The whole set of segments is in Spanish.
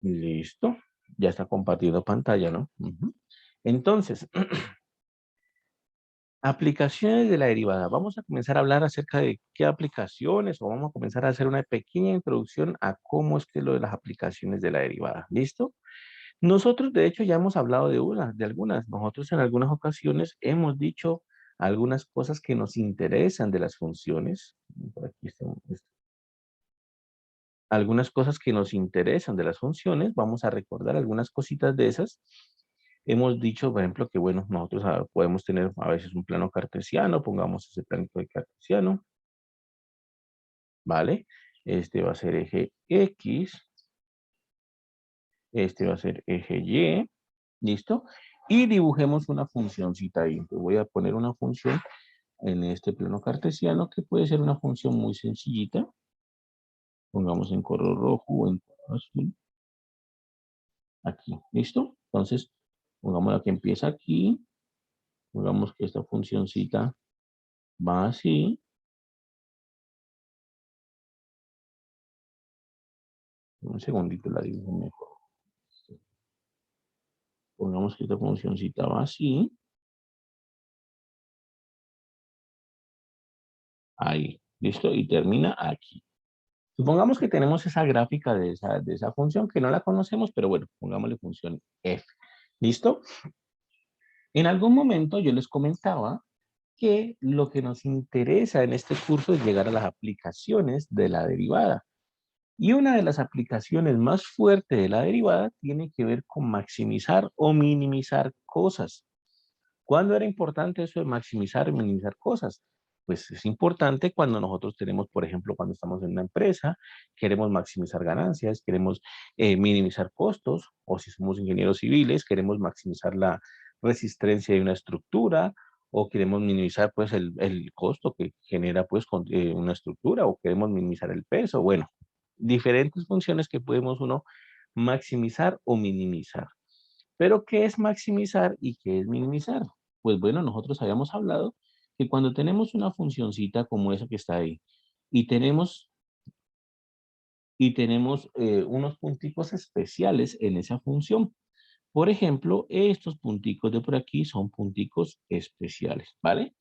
Listo. Ya está compartiendo pantalla, ¿no? Ujú. Entonces, aplicaciones de la derivada. Vamos a comenzar a hablar acerca de qué aplicaciones o vamos a comenzar a hacer una pequeña introducción a cómo es que lo de las aplicaciones de la derivada. ¿Listo? Nosotros, de hecho, ya hemos hablado de algunas. Nosotros en algunas ocasiones hemos dicho algunas cosas que nos interesan de las funciones. Por aquí está. Algunas cosas que nos interesan de las funciones. Vamos a recordar algunas cositas de esas. Hemos dicho, por ejemplo, que bueno, nosotros podemos tener a veces un plano cartesiano. Pongamos ese plano de cartesiano, ¿vale? Este va a ser eje X. Este va a ser eje Y. ¿Listo? Y dibujemos una funcióncita ahí. Entonces voy a poner una función en este plano cartesiano que puede ser una función muy sencillita. Pongamos en color rojo o en color azul. Aquí, ¿listo? Entonces, pongamos la que empieza aquí. Pongamos que esta funcióncita va así. Un segundito la dibujo mejor. Pongamos que esta funcióncita va así. Ahí, ¿listo? Y termina aquí. Supongamos que tenemos esa gráfica de esa función que no la conocemos, pero bueno, pongámosle función f. ¿Listo? En algún momento yo les comentaba que lo que nos interesa en este curso es llegar a las aplicaciones de la derivada. Y una de las aplicaciones más fuertes de la derivada tiene que ver con maximizar o minimizar cosas. ¿Cuándo era importante eso de maximizar y minimizar cosas? Pues es importante cuando nosotros tenemos, por ejemplo, cuando estamos en una empresa, queremos maximizar ganancias, queremos minimizar costos, o si somos ingenieros civiles, queremos maximizar la resistencia de una estructura, o queremos minimizar pues el costo que genera pues una estructura, o queremos minimizar el peso. Bueno, diferentes funciones que podemos uno maximizar o minimizar. Pero, ¿qué es maximizar y qué es minimizar? Pues bueno, nosotros habíamos hablado que cuando tenemos una funcioncita como esa que está ahí y tenemos unos punticos especiales en esa función. Por ejemplo, estos punticos de por aquí son punticos especiales, ¿vale?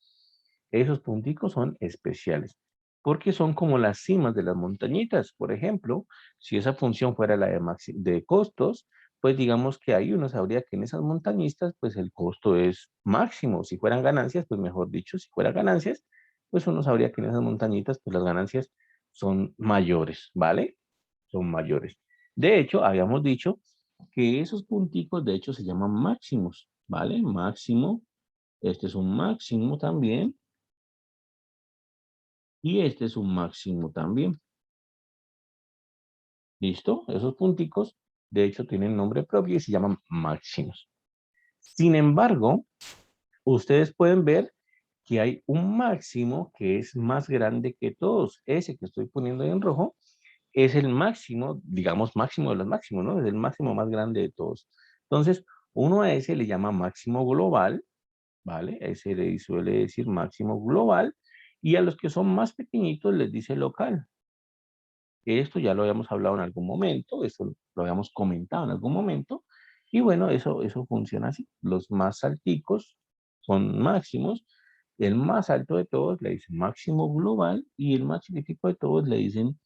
Esos punticos son especiales porque son como las cimas de las montañitas. Por ejemplo, si esa función fuera la de costos, pues digamos que ahí uno sabría que en esas montañitas, pues el costo es máximo. Si fueran ganancias, pues mejor dicho, si fueran ganancias, pues uno sabría que en esas montañitas, pues las ganancias son mayores, ¿vale? Son mayores. De hecho, habíamos dicho que esos punticos, de hecho, se llaman máximos, ¿vale? Máximo, este es un máximo también. Y este es un máximo también. ¿Listo? Esos punticos, de hecho, tienen nombre propio y se llaman máximos. Sin embargo, ustedes pueden ver que hay un máximo que es más grande que todos. Ese que estoy poniendo ahí en rojo es el máximo, digamos, máximo de los máximos, ¿no? Es el máximo más grande de todos. Entonces, uno a ese le llama máximo global, ¿vale? Ese le suele decir máximo global. Y a los que son más pequeñitos les dice local. Esto ya lo habíamos hablado en algún momento, eso lo habíamos comentado en algún momento, y bueno, eso funciona así. Los más alticos son máximos, el más alto de todos le dicen máximo global, y el más chiquitico de todos le dicen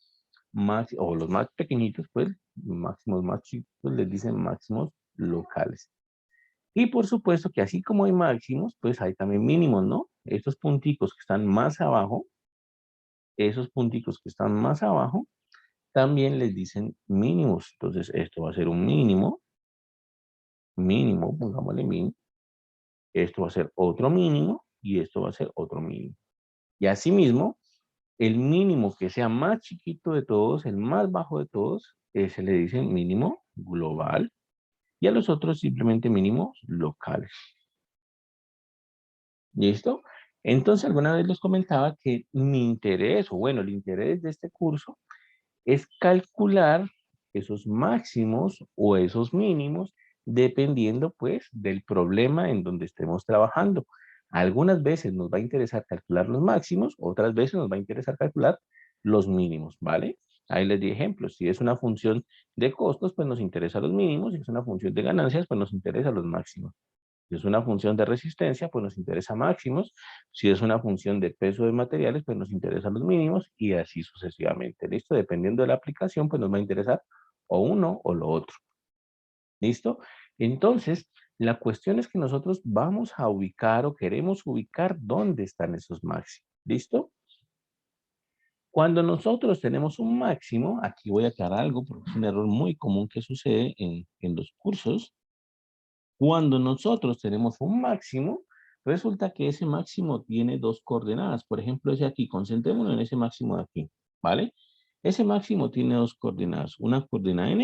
máximo, o los más pequeñitos, pues, máximos más chicos les dicen máximos locales. Y por supuesto que así como hay máximos, pues hay también mínimos, ¿no? Estos punticos que están más abajo, esos punticos que están más abajo, también les dicen mínimos. Entonces, esto va a ser un mínimo, mínimo, pongámosle mínimo. Esto va a ser otro mínimo y esto va a ser otro mínimo. Y asimismo, el mínimo que sea más chiquito de todos, el más bajo de todos, ese le dicen mínimo global y a los otros simplemente mínimos locales. ¿Listo? Entonces, alguna vez les comentaba que mi interés, o bueno, el interés de este curso es calcular esos máximos o esos mínimos dependiendo pues del problema en donde estemos trabajando. Algunas veces nos va a interesar calcular los máximos, otras veces nos va a interesar calcular los mínimos, ¿vale? Ahí les di ejemplos. Si es una función de costos, pues nos interesa los mínimos. Si es una función de ganancias, pues nos interesa los máximos. Si es una función de resistencia, pues nos interesa máximos. Si es una función de peso de materiales, pues nos interesa los mínimos y así sucesivamente. ¿Listo? Dependiendo de la aplicación, pues nos va a interesar o uno o lo otro. ¿Listo? Entonces, la cuestión es que nosotros vamos a ubicar o queremos ubicar dónde están esos máximos. ¿Listo? Cuando nosotros tenemos un máximo, aquí voy a aclarar algo porque es un error muy común que sucede en los cursos. Cuando nosotros tenemos un máximo, resulta que ese máximo tiene dos coordenadas. Por ejemplo, ese aquí, concentrémonos en ese máximo de aquí, ¿vale? Ese máximo tiene dos coordenadas. Una coordenada en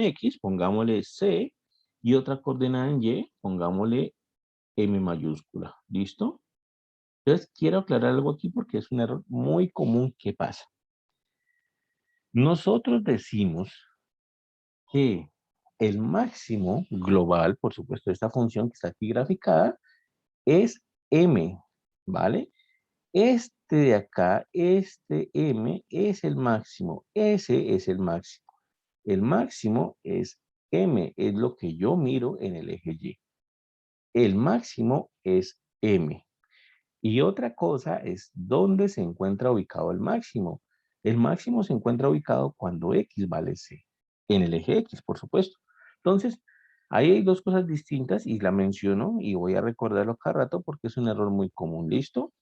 X, pongámosle C, y otra coordenada en Y, pongámosle M mayúscula. ¿Listo? Entonces, quiero aclarar algo aquí porque es un error muy común que pasa. Nosotros decimos que el máximo global, por supuesto, de esta función que está aquí graficada, es M, ¿vale? Este de acá, este M, es el máximo. Ese es el máximo. El máximo es M, es lo que yo miro en el eje Y. El máximo es M. Y otra cosa es dónde se encuentra ubicado el máximo. El máximo se encuentra ubicado cuando X vale C. En el eje X, por supuesto. Entonces, ahí hay dos cosas distintas y la menciono y voy a recordarlo cada rato porque es un error muy común. ¿Listo?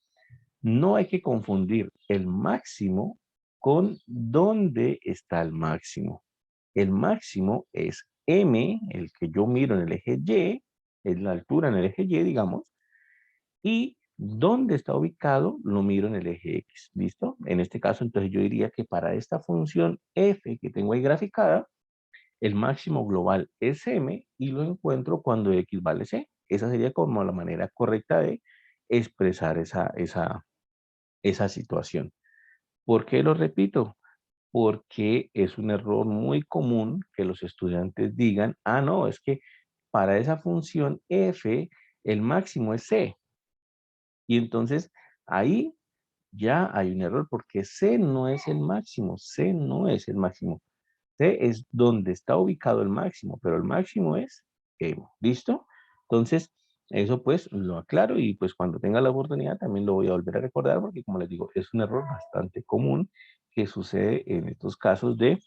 No hay que confundir el máximo con dónde está el máximo. El máximo es M, el que yo miro en el eje Y, es la altura en el eje Y, digamos, y dónde está ubicado lo miro en el eje X, ¿listo? En este caso, entonces yo diría que para esta función f que tengo ahí graficada, el máximo global es m y lo encuentro cuando x vale c. Esa sería como la manera correcta de expresar esa situación. ¿Por qué lo repito? Porque es un error muy común que los estudiantes digan, ah, no, es que para esa función f el máximo es c. Y entonces ahí ya hay un error porque C no es el máximo, C no es el máximo. C es donde está ubicado el máximo, pero el máximo es M. ¿Listo? Entonces, eso pues lo aclaro y pues cuando tenga la oportunidad también lo voy a volver a recordar porque como les digo, es un error bastante común que sucede en estos casos de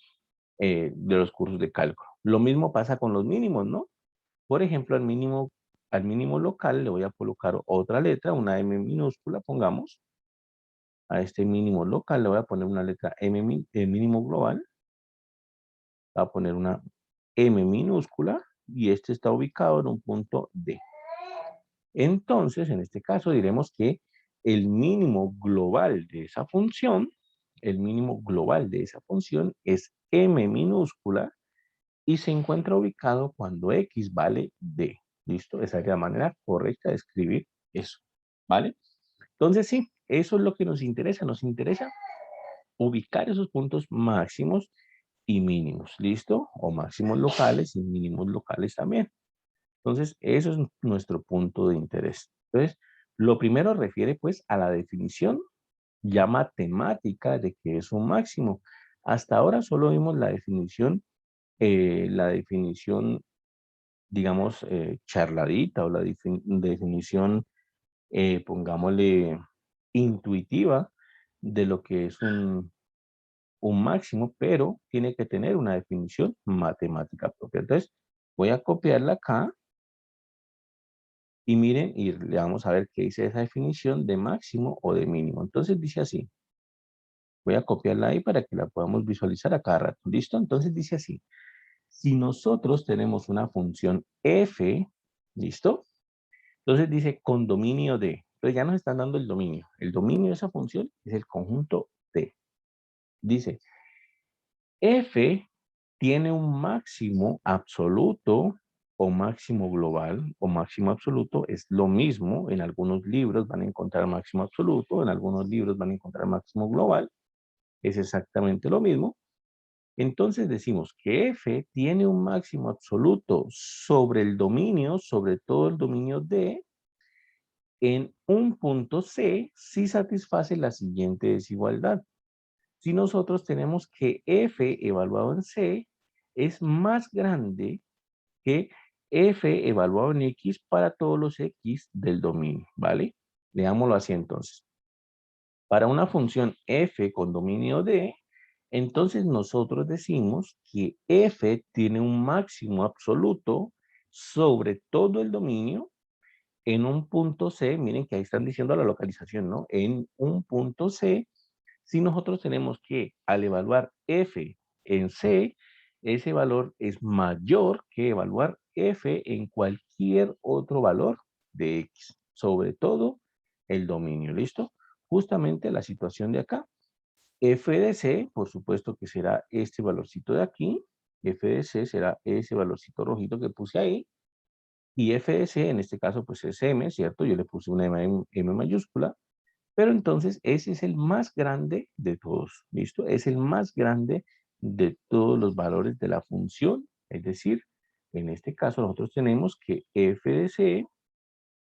los cursos de cálculo. Lo mismo pasa con los mínimos, ¿no? Por ejemplo, al mínimo local le voy a colocar otra letra, una M minúscula, pongamos. A este mínimo local le voy a poner una letra M, mínimo global. Voy a poner una M minúscula y este está ubicado en un punto D. Entonces, en este caso diremos que el mínimo global de esa función, el mínimo global de esa función es M minúscula y se encuentra ubicado cuando X vale D. ¿Listo? Esa es la manera correcta de escribir eso. ¿Vale? Entonces, sí, eso es lo que nos interesa. Nos interesa ubicar esos puntos máximos y mínimos. ¿Listo? O máximos locales y mínimos locales también. Entonces, eso es nuestro punto de interés. Entonces, lo primero refiere pues a la definición ya matemática de qué es un máximo. Hasta ahora solo vimos la definición, digamos, charladita o la definición, pongámosle, intuitiva de lo que es un máximo, pero tiene que tener una definición matemática propia. Entonces, voy a copiarla acá y miren, y le vamos a ver qué dice esa definición de máximo o de mínimo. Entonces dice así, voy a copiarla ahí para que la podamos visualizar a cada rato. ¿Listo? Entonces dice así, si nosotros tenemos una función f, ¿listo? Entonces dice con dominio de, entonces ya nos están dando el dominio. El dominio de esa función es el conjunto T. Dice, f tiene un máximo absoluto o máximo global o máximo absoluto es lo mismo. En algunos libros van a encontrar máximo absoluto, en algunos libros van a encontrar máximo global. Es exactamente lo mismo. Entonces decimos que f tiene un máximo absoluto sobre el dominio, sobre todo el dominio D, en un punto C sí satisface la siguiente desigualdad. Si nosotros tenemos que f evaluado en C es más grande que f evaluado en X para todos los X del dominio, ¿vale? Leámoslo así entonces. Para una función f con dominio D, entonces nosotros decimos que f tiene un máximo absoluto sobre todo el dominio en un punto C. Miren que ahí están diciendo la localización, ¿no? En un punto C, si nosotros tenemos que al evaluar f en C, ese valor es mayor que evaluar f en cualquier otro valor de X, sobre todo el dominio, ¿listo? Justamente la situación de acá. F de C, por supuesto que será este valorcito de aquí. F de C será ese valorcito rojito que puse ahí. Y F de C, en este caso, pues es M, ¿cierto? Yo le puse una M mayúscula. Pero entonces ese es el más grande de todos, ¿listo? Es el más grande de todos los valores de la función. Es decir, en este caso nosotros tenemos que F de C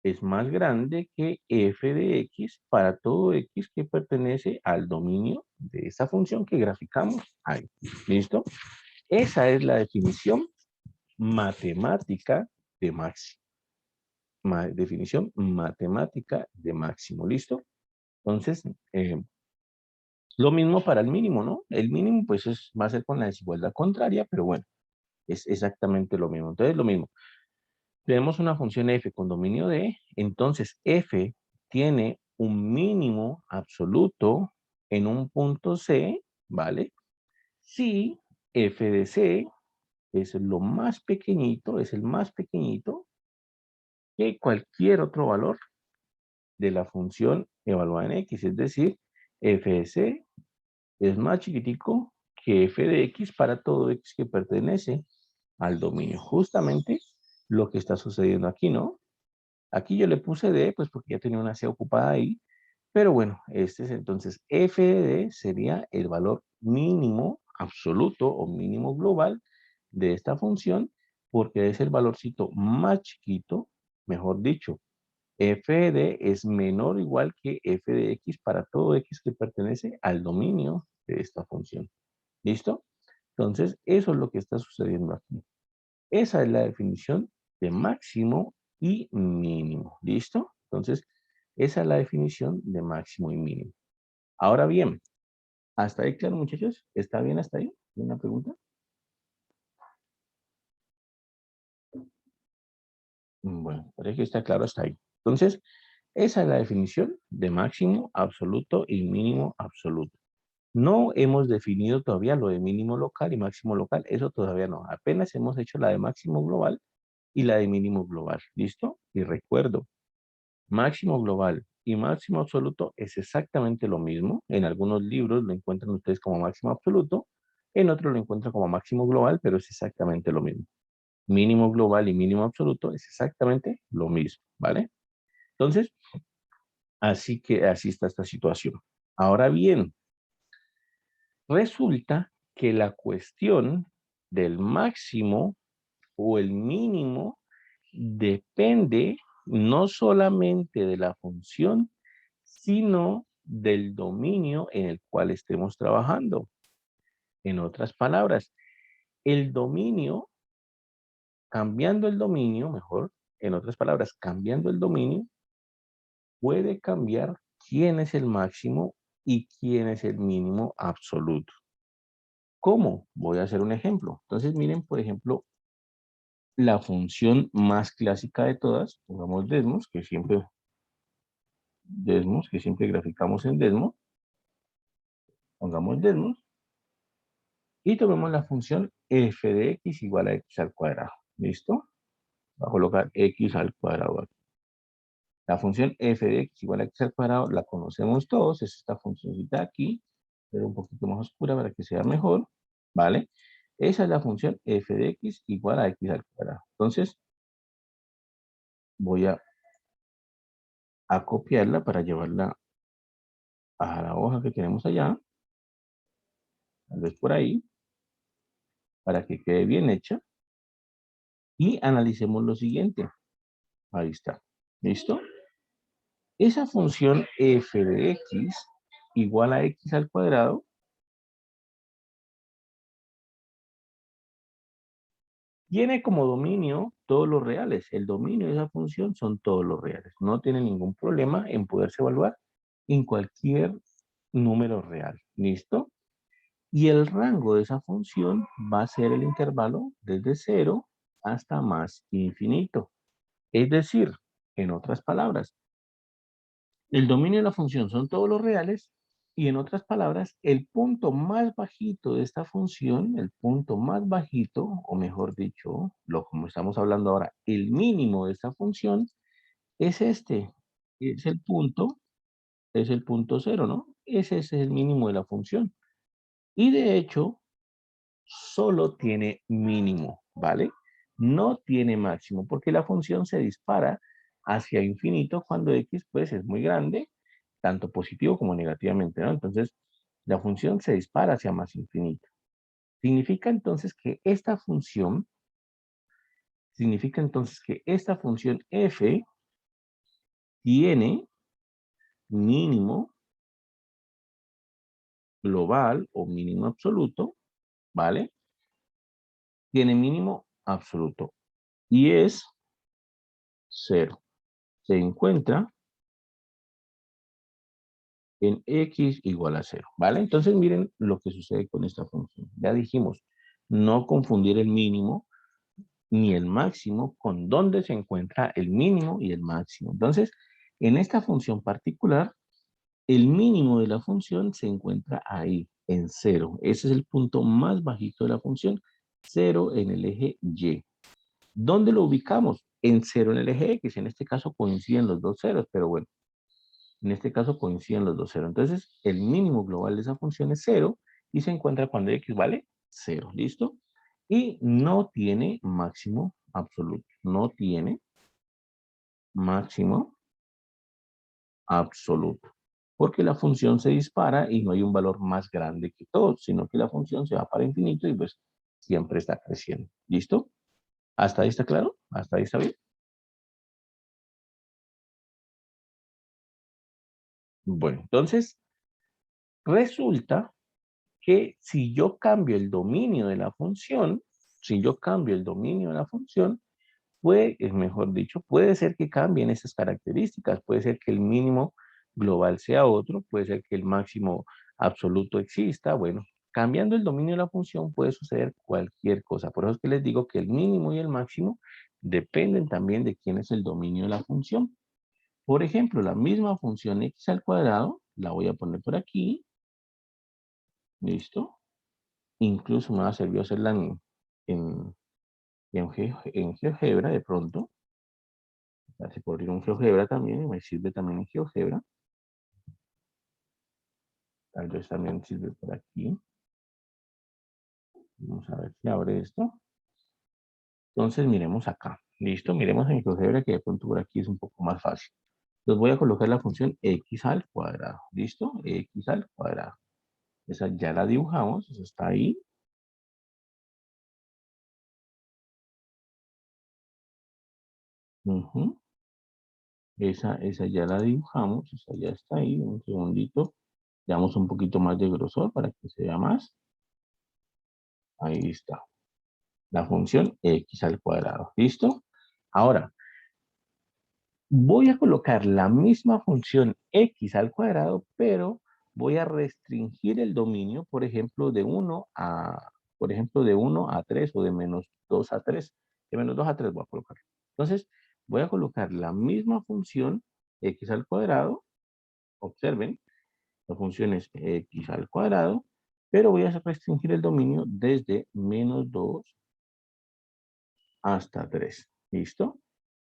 es más grande que f de x para todo x que pertenece al dominio de esa función que graficamos ahí. ¿Listo? Esa es la definición matemática de máximo. Definición matemática de máximo. ¿Listo? Entonces, lo mismo para el mínimo, ¿no? El mínimo pues va a ser con la desigualdad contraria, pero bueno, es exactamente lo mismo. Entonces, lo mismo. Tenemos una función f con dominio D, entonces f tiene un mínimo absoluto en un punto C, ¿vale? Si f de C es lo más pequeñito, es el más pequeñito que cualquier otro valor de la función evaluada en X, es decir, f de C es más chiquitico que f de X para todo X que pertenece al dominio. Justamente lo que está sucediendo aquí, ¿no? Aquí yo le puse D, pues porque ya tenía una C ocupada ahí. Pero bueno, este es entonces f de D sería el valor mínimo absoluto o mínimo global de esta función, porque es el valorcito más chiquito, mejor dicho, f de D es menor o igual que f de X para todo X que pertenece al dominio de esta función. ¿Listo? Entonces, eso es lo que está sucediendo aquí. Esa es la definición de máximo y mínimo. ¿Listo? Entonces, esa es la definición de máximo y mínimo. Ahora bien, ¿hasta ahí claro, muchachos? ¿Está bien hasta ahí? ¿Una pregunta? Bueno, parece que está claro hasta ahí. Entonces, esa es la definición de máximo absoluto y mínimo absoluto. No hemos definido todavía lo de mínimo local y máximo local. Eso todavía no. Apenas hemos hecho la de máximo global y la de mínimo global. ¿Listo? Y recuerdo, máximo global y máximo absoluto es exactamente lo mismo. En algunos libros lo encuentran ustedes como máximo absoluto, en otros lo encuentran como máximo global, pero es exactamente lo mismo. Mínimo global y mínimo absoluto es exactamente lo mismo, ¿vale? Entonces, así que así está esta situación. Ahora bien, resulta que la cuestión del máximo o el mínimo depende no solamente de la función, sino del dominio en el cual estemos trabajando. En otras palabras, el dominio, cambiando el dominio, mejor, en otras palabras, cambiando el dominio, puede cambiar quién es el máximo y quién es el mínimo absoluto. ¿Cómo? Voy a hacer un ejemplo. Entonces, miren, por ejemplo, la función más clásica de todas, pongamos Desmos, que siempre graficamos en Desmos, pongamos Desmos, y tomemos la función f de x igual a x al cuadrado. ¿Listo? Voy a colocar x al cuadrado aquí. La función f de x igual a x al cuadrado la conocemos todos, es esta funcióncita aquí, pero un poquito más oscura para que sea mejor, ¿vale? Esa es la función f de x igual a x al cuadrado. Entonces, voy a copiarla para llevarla a la hoja que tenemos allá, tal vez por ahí, para que quede bien hecha. Y analicemos lo siguiente. Ahí está. ¿Listo? Esa función f de x igual a x al cuadrado tiene como dominio todos los reales. El dominio de esa función son todos los reales. No tiene ningún problema en poderse evaluar en cualquier número real. ¿Listo? Y el rango de esa función va a ser el intervalo desde 0 hasta más infinito. Es decir, en otras palabras, el dominio de la función son todos los reales y en otras palabras, el punto más bajito de esta función, el punto más bajito, o mejor dicho, como estamos hablando ahora, el mínimo de esta función es este, es el punto cero, ¿no? Ese es el mínimo de la función. Y de hecho, solo tiene mínimo, ¿vale? No tiene máximo, porque la función se dispara hacia infinito cuando x pues es muy grande, tanto positivo como negativamente, ¿no? Entonces, la función se dispara hacia más infinito. Significa entonces que esta función, f tiene mínimo global o mínimo absoluto, ¿vale? Tiene mínimo absoluto y es 0. Se encuentra en x igual a 0, ¿vale? Entonces miren lo que sucede con esta función. Ya dijimos, no confundir el mínimo ni el máximo con dónde se encuentra el mínimo y el máximo. Entonces, en esta función particular, el mínimo de la función se encuentra ahí, en 0. Ese es el punto más bajito de la función, 0 en el eje y. ¿Dónde lo ubicamos? En 0 en el eje x. En este caso coinciden los dos ceros, pero bueno, en este caso coinciden los dos ceros. Entonces, el mínimo global de esa función es 0 y se encuentra cuando x vale 0. ¿Listo? Y no tiene máximo absoluto. No tiene máximo absoluto. Porque la función se dispara y no hay un valor más grande que todo, sino que la función se va para infinito y pues siempre está creciendo. ¿Listo? ¿Hasta ahí está claro? ¿Hasta ahí está bien? Bueno, entonces resulta que si yo cambio el dominio de la función, si yo cambio el dominio de la función, puede, es mejor dicho, puede ser que cambien esas características, puede ser que el mínimo global sea otro, puede ser que el máximo absoluto exista, bueno, cambiando el dominio de la función puede suceder cualquier cosa, por eso es que les digo que el mínimo y el máximo dependen también de quién es el dominio de la función. Por ejemplo, la misma función x al cuadrado, la voy a poner por aquí, listo, incluso me va a servir hacerla en, en GeoGebra de pronto. Se puede abrir un GeoGebra también, me sirve también en GeoGebra. Tal vez también sirve por aquí. Vamos a ver si abre esto. Entonces miremos acá. Listo, miremos en GeoGebra que de pronto por aquí es un poco más fácil. Entonces voy a colocar la función x al cuadrado. ¿Listo? X al cuadrado. Esa ya la dibujamos, eso está ahí. Esa ya la dibujamos, esa ya está ahí. Un segundito. Le damos un poquito más de grosor para que se vea más. Ahí está. La función x al cuadrado. ¿Listo? Ahora, voy a colocar la misma función x al cuadrado, pero voy a restringir el dominio, por ejemplo, de 1 a 3 o de menos 2 a 3. De menos 2 a 3 voy a colocar. Entonces, voy a colocar la misma función x al cuadrado. Observen, la función es x al cuadrado, pero voy a restringir el dominio desde menos 2 hasta 3. ¿Listo?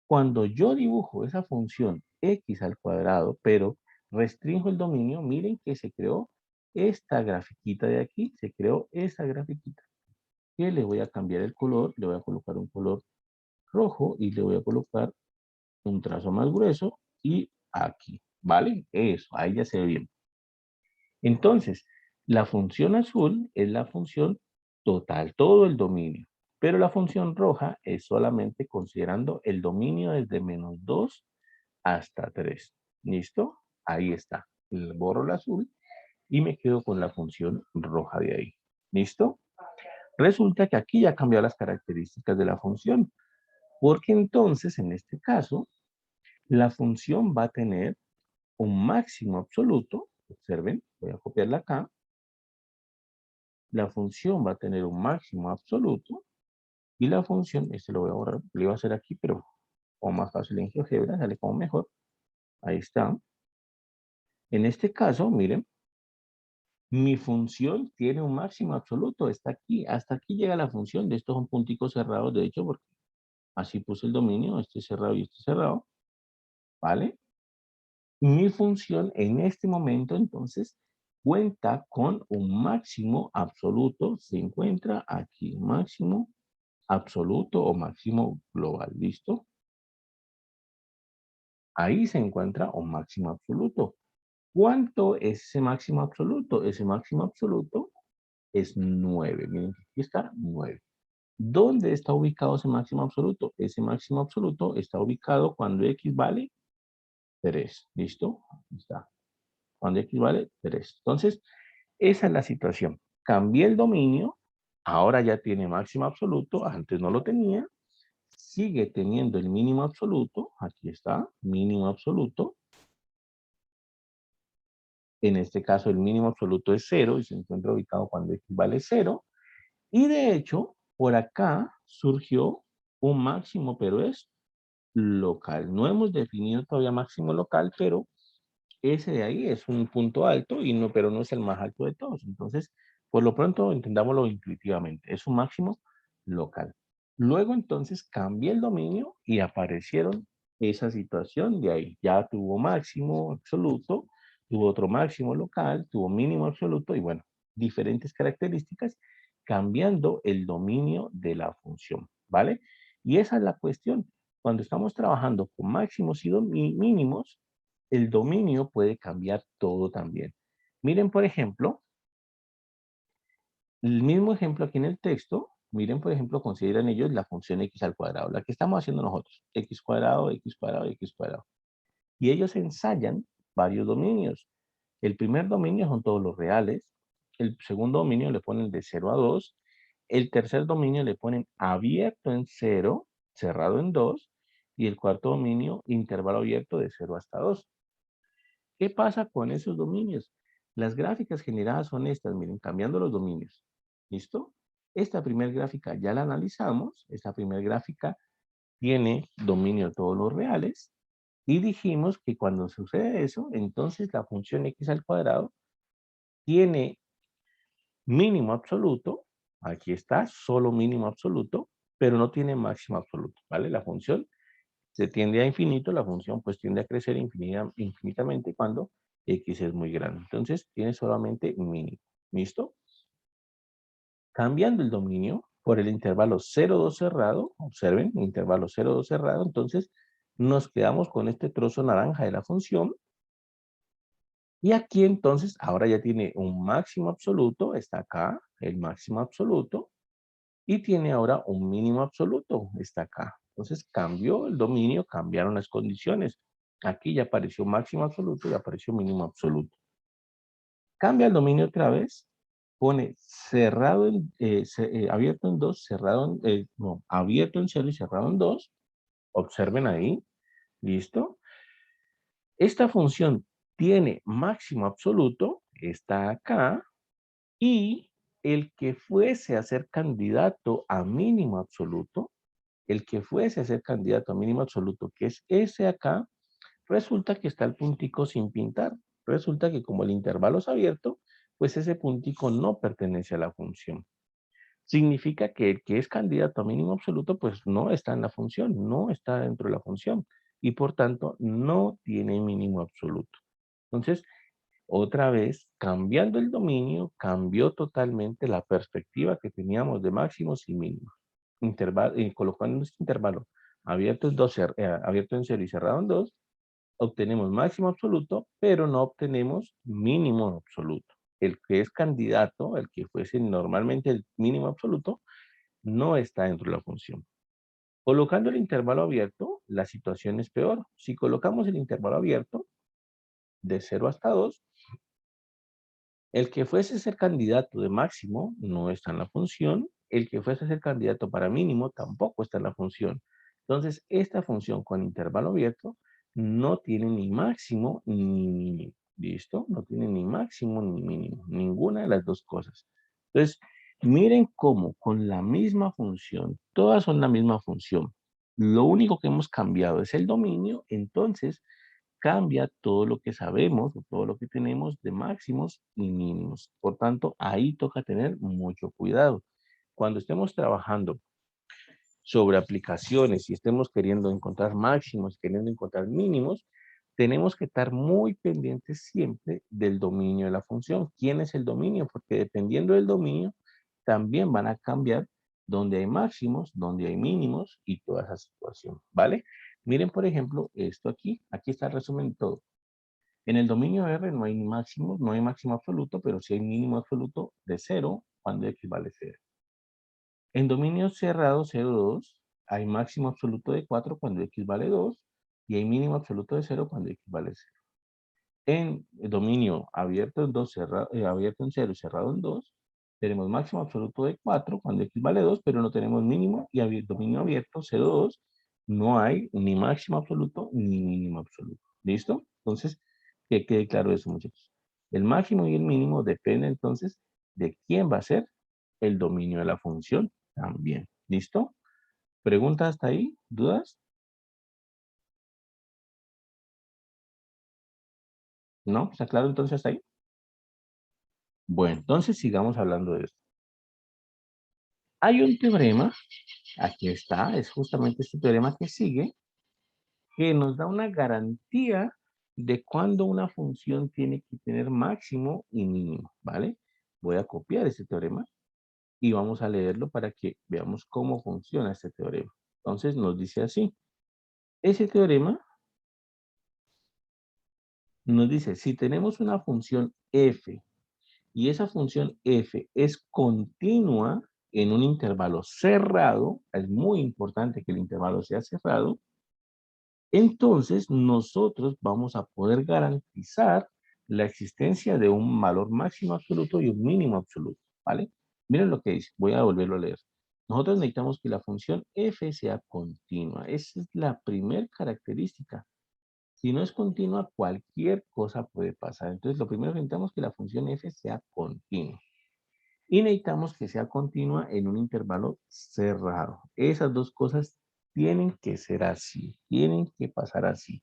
Cuando yo dibujo esa función x al cuadrado, pero restringo el dominio, miren que se creó esta grafiquita de aquí, se creó esta grafiquita. Que le voy a cambiar el color, le voy a colocar un color rojo y le voy a colocar un trazo más grueso y aquí, ¿vale? Eso, ahí ya se ve bien. Entonces, la función azul es la función total, todo el dominio. Pero la función roja es solamente considerando el dominio desde menos 2 hasta 3. ¿Listo? Ahí está. Borro el azul y me quedo con la función roja de ahí. ¿Listo? Resulta que aquí ya cambió las características de la función, porque entonces, en este caso, la función va a tener un máximo absoluto. Observen, voy a copiarla acá. La función va a tener un máximo absoluto y la función, este lo voy a borrar, lo iba a hacer aquí, pero como más fácil en GeoGebra, sale como mejor. Ahí está. En este caso, miren, mi función tiene un máximo absoluto, está aquí, hasta aquí llega la función. De estos son punticos cerrados, de hecho, porque así puse el dominio, este cerrado y este cerrado, ¿vale? Mi función en este momento, entonces, cuenta con un máximo absoluto, se encuentra aquí, máximo absoluto o máximo global, ¿listo? Ahí se encuentra un máximo absoluto. ¿Cuánto es ese máximo absoluto? Ese máximo absoluto es 9. Miren, aquí está 9. ¿Dónde está ubicado ese máximo absoluto? Ese máximo absoluto está ubicado cuando x vale 3. ¿Listo? Aquí está. Cuando x vale 3. Entonces, esa es la situación. Cambié el dominio, ahora ya tiene máximo absoluto, antes no lo tenía. Sigue teniendo el mínimo absoluto, aquí está, mínimo absoluto. En este caso el mínimo absoluto es 0 y se encuentra ubicado cuando x vale 0. Y de hecho, por acá surgió un máximo, pero es local. No hemos definido todavía máximo local, pero ese de ahí es un punto alto, y no, pero no es el más alto de todos. Entonces, por lo pronto, entendámoslo intuitivamente. Es un máximo local. Luego, entonces, cambié el dominio y aparecieron esa situación de ahí. Ya tuvo máximo absoluto, tuvo otro máximo local, tuvo mínimo absoluto y bueno, diferentes características cambiando el dominio de la función, ¿vale? Y esa es la cuestión. Cuando estamos trabajando con máximos y mínimos, el dominio puede cambiar todo también. Miren, por ejemplo, el mismo ejemplo aquí en el texto. Miren, por ejemplo, consideran ellos la función x al cuadrado, la que estamos haciendo nosotros, x cuadrado, x cuadrado, x cuadrado. Y ellos ensayan varios dominios. El primer dominio son todos los reales. El segundo dominio le ponen de 0 a 2. El tercer dominio le ponen abierto en 0, cerrado en 2. Y el cuarto dominio, intervalo abierto de 0 hasta 2. ¿Qué pasa con esos dominios? Las gráficas generadas son estas, miren, cambiando los dominios. ¿Listo? Esta primera gráfica ya la analizamos. Esta primera gráfica tiene dominio de todos los reales. Y dijimos que cuando sucede eso, entonces la función x al cuadrado tiene mínimo absoluto. Aquí está, solo mínimo absoluto, pero no tiene máximo absoluto, ¿vale? La función se tiende a infinito, la función pues tiende a crecer infinitamente cuando x es muy grande. Entonces tiene solamente mínimo. ¿Listo? Cambiando el dominio por el intervalo 0,2 cerrado, observen, intervalo 0,2 cerrado, entonces nos quedamos con este trozo naranja de la función. Y aquí entonces ahora ya tiene un máximo absoluto, está acá el máximo absoluto, y tiene ahora un mínimo absoluto, está acá. Entonces cambió el dominio, cambiaron las condiciones. Aquí ya apareció máximo absoluto y apareció mínimo absoluto. Cambia el dominio otra vez, pone cerrado abierto en 2, cerrado no, abierto en 0 y cerrado en 2. Observen ahí, ¿listo? Esta función tiene máximo absoluto, está acá, y el que fuese a ser candidato a mínimo absoluto, el que fuese a ser candidato a mínimo absoluto, que es ese acá, resulta que está el puntico sin pintar. Resulta que como el intervalo es abierto, pues ese puntico no pertenece a la función. Significa que el que es candidato a mínimo absoluto, pues no está en la función, no está dentro de la función, y por tanto no tiene mínimo absoluto. Entonces, otra vez, cambiando el dominio, cambió totalmente la perspectiva que teníamos de máximos y mínimos. Colocando este intervalo abierto en, abierto en 0 y cerrado en 2, obtenemos máximo absoluto, pero no obtenemos mínimo absoluto. El que es candidato, el que fuese normalmente el mínimo absoluto, no está dentro de la función. Colocando el intervalo abierto, la situación es peor. Si colocamos el intervalo abierto, de 0 hasta 2, el que fuese a ser candidato de máximo no está en la función, el que fuese a ser candidato para mínimo tampoco está en la función. Entonces, esta función con intervalo abierto no tiene ni máximo ni mínimo. ¿Listo? No tiene ni máximo ni mínimo. Ninguna de las dos cosas. Entonces, miren cómo con la misma función, todas son la misma función. Lo único que hemos cambiado es el dominio, entonces cambia todo lo que sabemos o todo lo que tenemos de máximos y mínimos. Por tanto, ahí toca tener mucho cuidado. Cuando estemos trabajando sobre aplicaciones y estemos queriendo encontrar máximos, queriendo encontrar mínimos, tenemos que estar muy pendientes siempre del dominio de la función. ¿Quién es el dominio? Porque dependiendo del dominio, también van a cambiar donde hay máximos, donde hay mínimos y toda esa situación, ¿vale? Miren, por ejemplo, esto aquí. Aquí está el resumen de todo. En el dominio R no hay máximo, no hay máximo absoluto, pero sí hay mínimo absoluto de 0 cuando x vale 0. En dominio cerrado 0,2 hay máximo absoluto de 4 cuando x vale 2 y hay mínimo absoluto de 0 cuando x vale 0. En el dominio abierto en 2, abierto en 0 y cerrado en 2, tenemos máximo absoluto de 4 cuando x vale 2, pero no tenemos mínimo, y dominio abierto 0,2 no hay ni máximo absoluto ni mínimo absoluto. ¿Listo? Entonces, que quede claro eso, muchachos. El máximo y el mínimo depende entonces de quién va a ser el dominio de la función también. ¿Listo? ¿Preguntas hasta ahí? ¿Dudas? ¿No? ¿Está claro entonces hasta ahí? Bueno, entonces sigamos hablando de esto. Hay un teorema, aquí está, es justamente este teorema que sigue, que nos da una garantía de cuándo una función tiene que tener máximo y mínimo, ¿vale? Voy a copiar este teorema y vamos a leerlo para que veamos cómo funciona este teorema. Entonces nos dice así, ese teorema nos dice, si tenemos una función f y esa función f es continua en un intervalo cerrado, es muy importante que el intervalo sea cerrado, entonces nosotros vamos a poder garantizar la existencia de un valor máximo absoluto y un mínimo absoluto, ¿vale? Miren lo que dice, voy a volverlo a leer. Nosotros necesitamos que la función f sea continua. Esa es la primera característica. Si no es continua, cualquier cosa puede pasar. Entonces, lo primero que necesitamos es que la función f sea continua. Y necesitamos que sea continua en un intervalo cerrado. Esas dos cosas tienen que ser así, tienen que pasar así.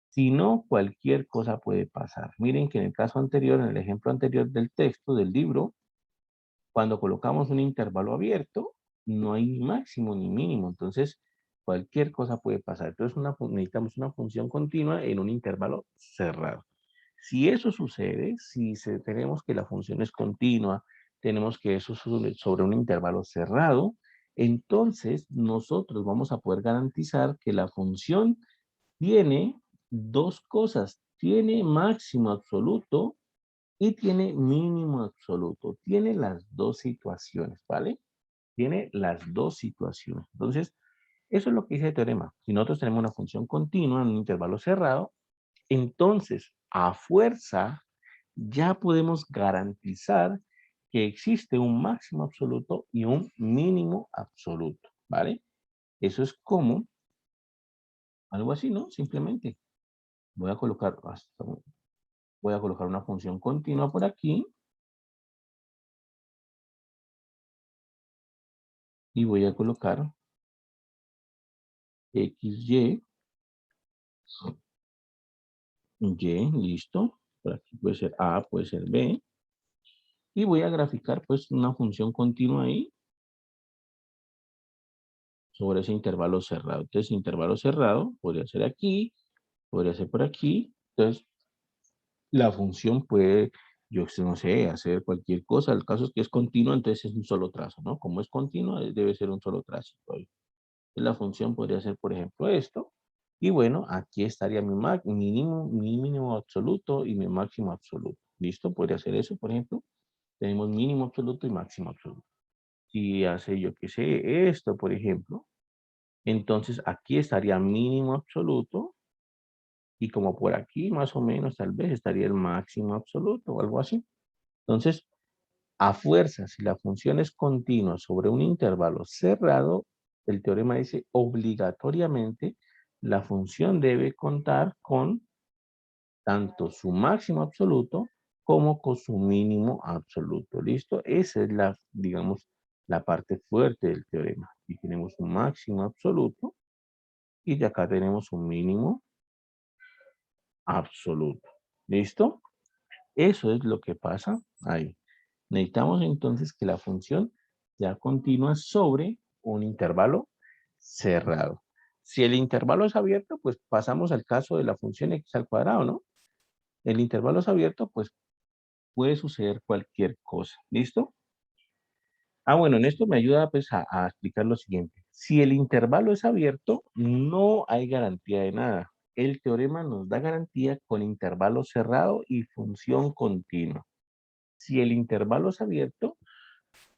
Si no, cualquier cosa puede pasar. Miren que en el caso anterior, en el ejemplo anterior del texto, del libro, cuando colocamos un intervalo abierto, no hay ni máximo ni mínimo. Entonces, cualquier cosa puede pasar. Entonces, necesitamos una función continua en un intervalo cerrado. Si eso sucede, si tenemos que la función es continua, tenemos que eso sobre un intervalo cerrado, entonces nosotros vamos a poder garantizar que la función tiene dos cosas. Tiene máximo absoluto y tiene mínimo absoluto. Tiene las dos situaciones, ¿vale? Tiene las dos situaciones. Entonces, eso es lo que dice el teorema. Si nosotros tenemos una función continua en un intervalo cerrado, entonces, a fuerza, ya podemos garantizar que existe un máximo absoluto y un mínimo absoluto, ¿vale? Eso es como algo así, ¿no? Simplemente voy a colocar una función continua por aquí y voy a colocar XY, Y, listo. Por aquí puede ser A, puede ser B. Y voy a graficar pues una función continua ahí sobre ese intervalo cerrado. Entonces, intervalo cerrado podría ser aquí, podría ser por aquí. Entonces, la función puede, yo no sé, hacer cualquier cosa. El caso es que es continua, entonces es un solo trazo, ¿no? Como es continua, debe ser un solo trazo. La función podría ser, por ejemplo, esto. Y bueno, aquí estaría mi mínimo absoluto y mi máximo absoluto. ¿Listo? Podría ser eso, por ejemplo. Tenemos mínimo absoluto y máximo absoluto. Si hace, yo qué sé, esto, por ejemplo, entonces aquí estaría mínimo absoluto y como por aquí más o menos tal vez estaría el máximo absoluto o algo así. Entonces, a fuerza, si la función es continua sobre un intervalo cerrado, el teorema dice obligatoriamente la función debe contar con tanto su máximo absoluto como con su mínimo absoluto. ¿Listo? Esa es la, digamos, la parte fuerte del teorema. Aquí tenemos un máximo absoluto y de acá tenemos un mínimo absoluto. ¿Listo? Eso es lo que pasa ahí. Necesitamos entonces que la función ya continúa sobre un intervalo cerrado. Si el intervalo es abierto, pues pasamos al caso de la función x al cuadrado, ¿no? El intervalo es abierto, pues puede suceder cualquier cosa. ¿Listo? Ah, bueno, en esto me ayuda pues a explicar lo siguiente. Si el intervalo es abierto, no hay garantía de nada. El teorema nos da garantía con intervalo cerrado y función continua. Si el intervalo es abierto,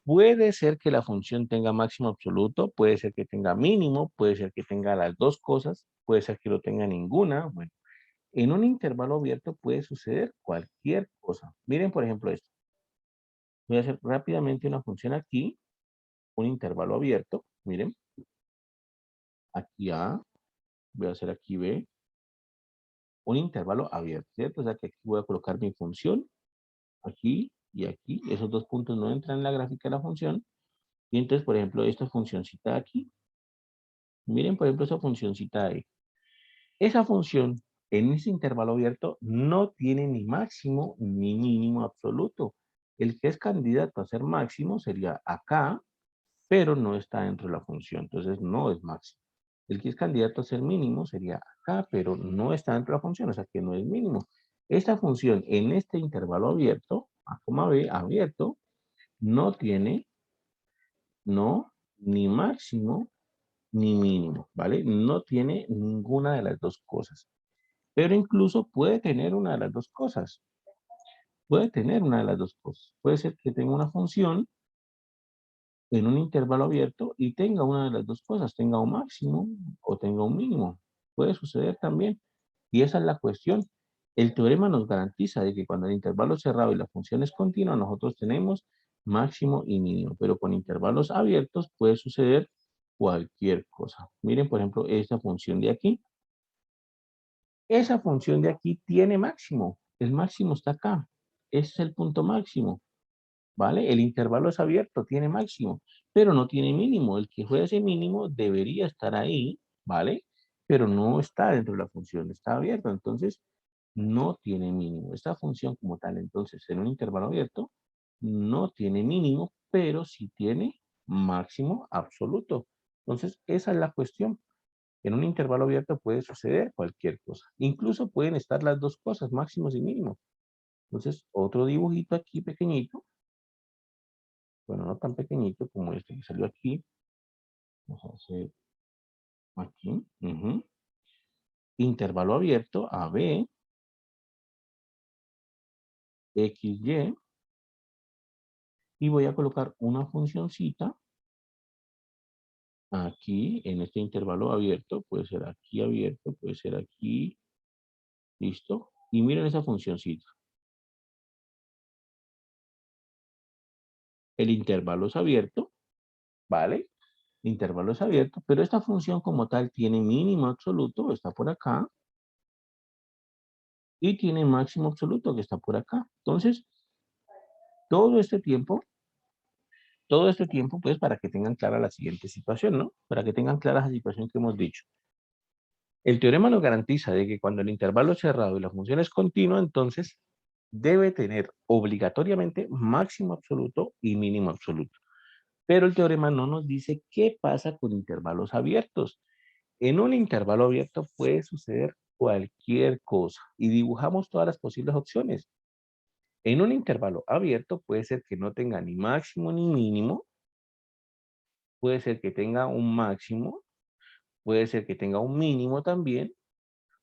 puede ser que la función tenga máximo absoluto, puede ser que tenga mínimo, puede ser que tenga las dos cosas, puede ser que no tenga ninguna. Bueno, en un intervalo abierto puede suceder cualquier cosa. Miren, por ejemplo, esto. Voy a hacer rápidamente una función aquí, un intervalo abierto. Miren, aquí A, voy a hacer aquí B, un intervalo abierto, ¿cierto? O sea que aquí voy a colocar mi función, aquí y aquí. Esos dos puntos no entran en la gráfica de la función. Y entonces, por ejemplo, esta funcioncita de aquí, miren, por ejemplo, esa funcioncita de esa función en ese intervalo abierto no tiene ni máximo ni mínimo absoluto. El que es candidato a ser máximo sería acá, pero no está dentro de la función, entonces no es máximo. El que es candidato a ser mínimo sería acá, pero no está dentro de la función, o sea que no es mínimo. Esta función en este intervalo abierto, A, B, abierto, no tiene, no, ni máximo ni mínimo, ¿vale? No tiene ninguna de las dos cosas. Pero incluso puede tener una de las dos cosas. Puede tener una de las dos cosas. Puede ser que tenga una función en un intervalo abierto y tenga una de las dos cosas, tenga un máximo o tenga un mínimo. Puede suceder también. Y esa es la cuestión. El teorema nos garantiza de que cuando el intervalo es cerrado y la función es continua, nosotros tenemos máximo y mínimo. Pero con intervalos abiertos puede suceder cualquier cosa. Miren, por ejemplo, esta función de aquí. Esa función de aquí tiene máximo. El máximo está acá. Ese es el punto máximo. ¿Vale? El intervalo es abierto, tiene máximo, pero no tiene mínimo. El que juega ese mínimo debería estar ahí, ¿vale? Pero no está dentro de la función, está abierto. Entonces, no tiene mínimo. Esta función como tal, entonces, en un intervalo abierto, no tiene mínimo, pero sí tiene máximo absoluto. Entonces, esa es la cuestión. En un intervalo abierto puede suceder cualquier cosa. Incluso pueden estar las dos cosas, máximos y mínimos. Entonces, otro dibujito aquí pequeñito. Bueno, no tan pequeñito como este que salió aquí. Vamos a hacer aquí. Intervalo abierto, AB, XY. Y voy a colocar una funcioncita aquí en este intervalo abierto. Puede ser aquí abierto, puede ser aquí. Listo. Y miren esa funcioncita. El intervalo es abierto, ¿vale? Intervalo es abierto, pero esta función como tal tiene mínimo absoluto, está por acá, y tiene máximo absoluto, que está por acá. Entonces, todo este tiempo, pues para que tengan clara la siguiente situación, ¿no? Para que tengan clara la situación que hemos dicho. El teorema nos garantiza de que cuando el intervalo es cerrado y la función es continua, entonces debe tener obligatoriamente máximo absoluto y mínimo absoluto. Pero el teorema no nos dice qué pasa con intervalos abiertos. En un intervalo abierto puede suceder cualquier cosa y dibujamos todas las posibles opciones. En un intervalo abierto puede ser que no tenga ni máximo ni mínimo, puede ser que tenga un máximo, puede ser que tenga un mínimo también,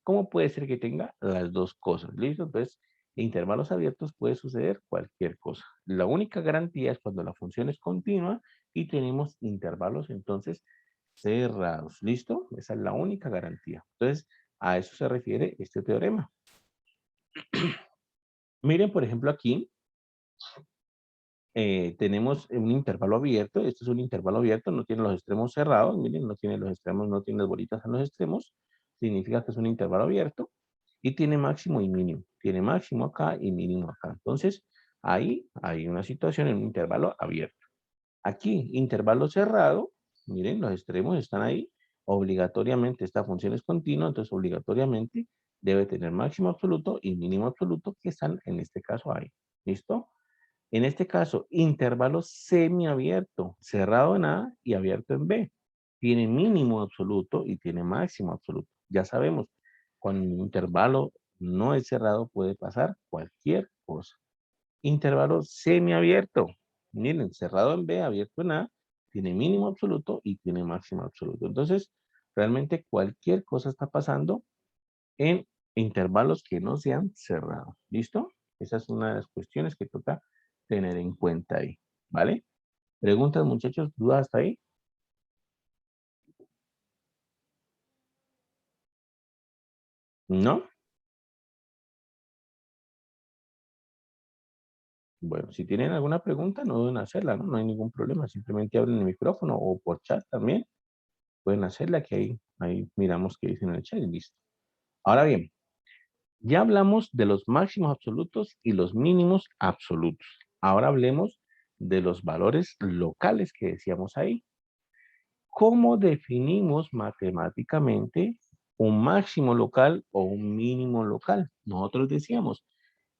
como puede ser que tenga las dos cosas. ¿Listo? Entonces, en intervalos abiertos puede suceder cualquier cosa. La única garantía es cuando la función es continua y tenemos intervalos entonces cerrados. ¿Listo? Esa es la única garantía. Entonces, A eso se refiere este teorema. Miren, por ejemplo, aquí tenemos un intervalo abierto. Este es un intervalo abierto, no tiene los extremos cerrados. Miren, no tiene los extremos, no tiene las bolitas en los extremos. Significa que es un intervalo abierto. Y tiene máximo y mínimo. Tiene máximo acá y mínimo acá. Entonces, ahí hay una situación en un intervalo abierto. Aquí, intervalo cerrado. Miren, los extremos están ahí. Obligatoriamente esta función es continua, entonces obligatoriamente debe tener máximo absoluto y mínimo absoluto que están en este caso ahí. ¿Listo? En este caso, intervalo semiabierto, cerrado en A y abierto en B. Tiene mínimo absoluto y tiene máximo absoluto. Ya sabemos, cuando un intervalo no es cerrado puede pasar cualquier cosa. Intervalo semiabierto. Miren, cerrado en B, abierto en A, tiene mínimo absoluto y tiene máximo absoluto. Entonces, realmente cualquier cosa está pasando en intervalos que no sean cerrados. ¿Listo? Esa es una de las cuestiones que toca tener en cuenta ahí. ¿Vale? ¿Preguntas, muchachos? ¿Dudas hasta ahí? ¿No? Bueno, si tienen alguna pregunta, no deben hacerla, ¿no? No hay ningún problema. Simplemente abren el micrófono o por chat también. Pueden hacerla, que ahí miramos qué dicen en el chat y listo. Ahora bien, ya hablamos de los máximos absolutos y los mínimos absolutos. Ahora hablemos de los valores locales que decíamos ahí. ¿Cómo definimos matemáticamente un máximo local o un mínimo local? Nosotros decíamos,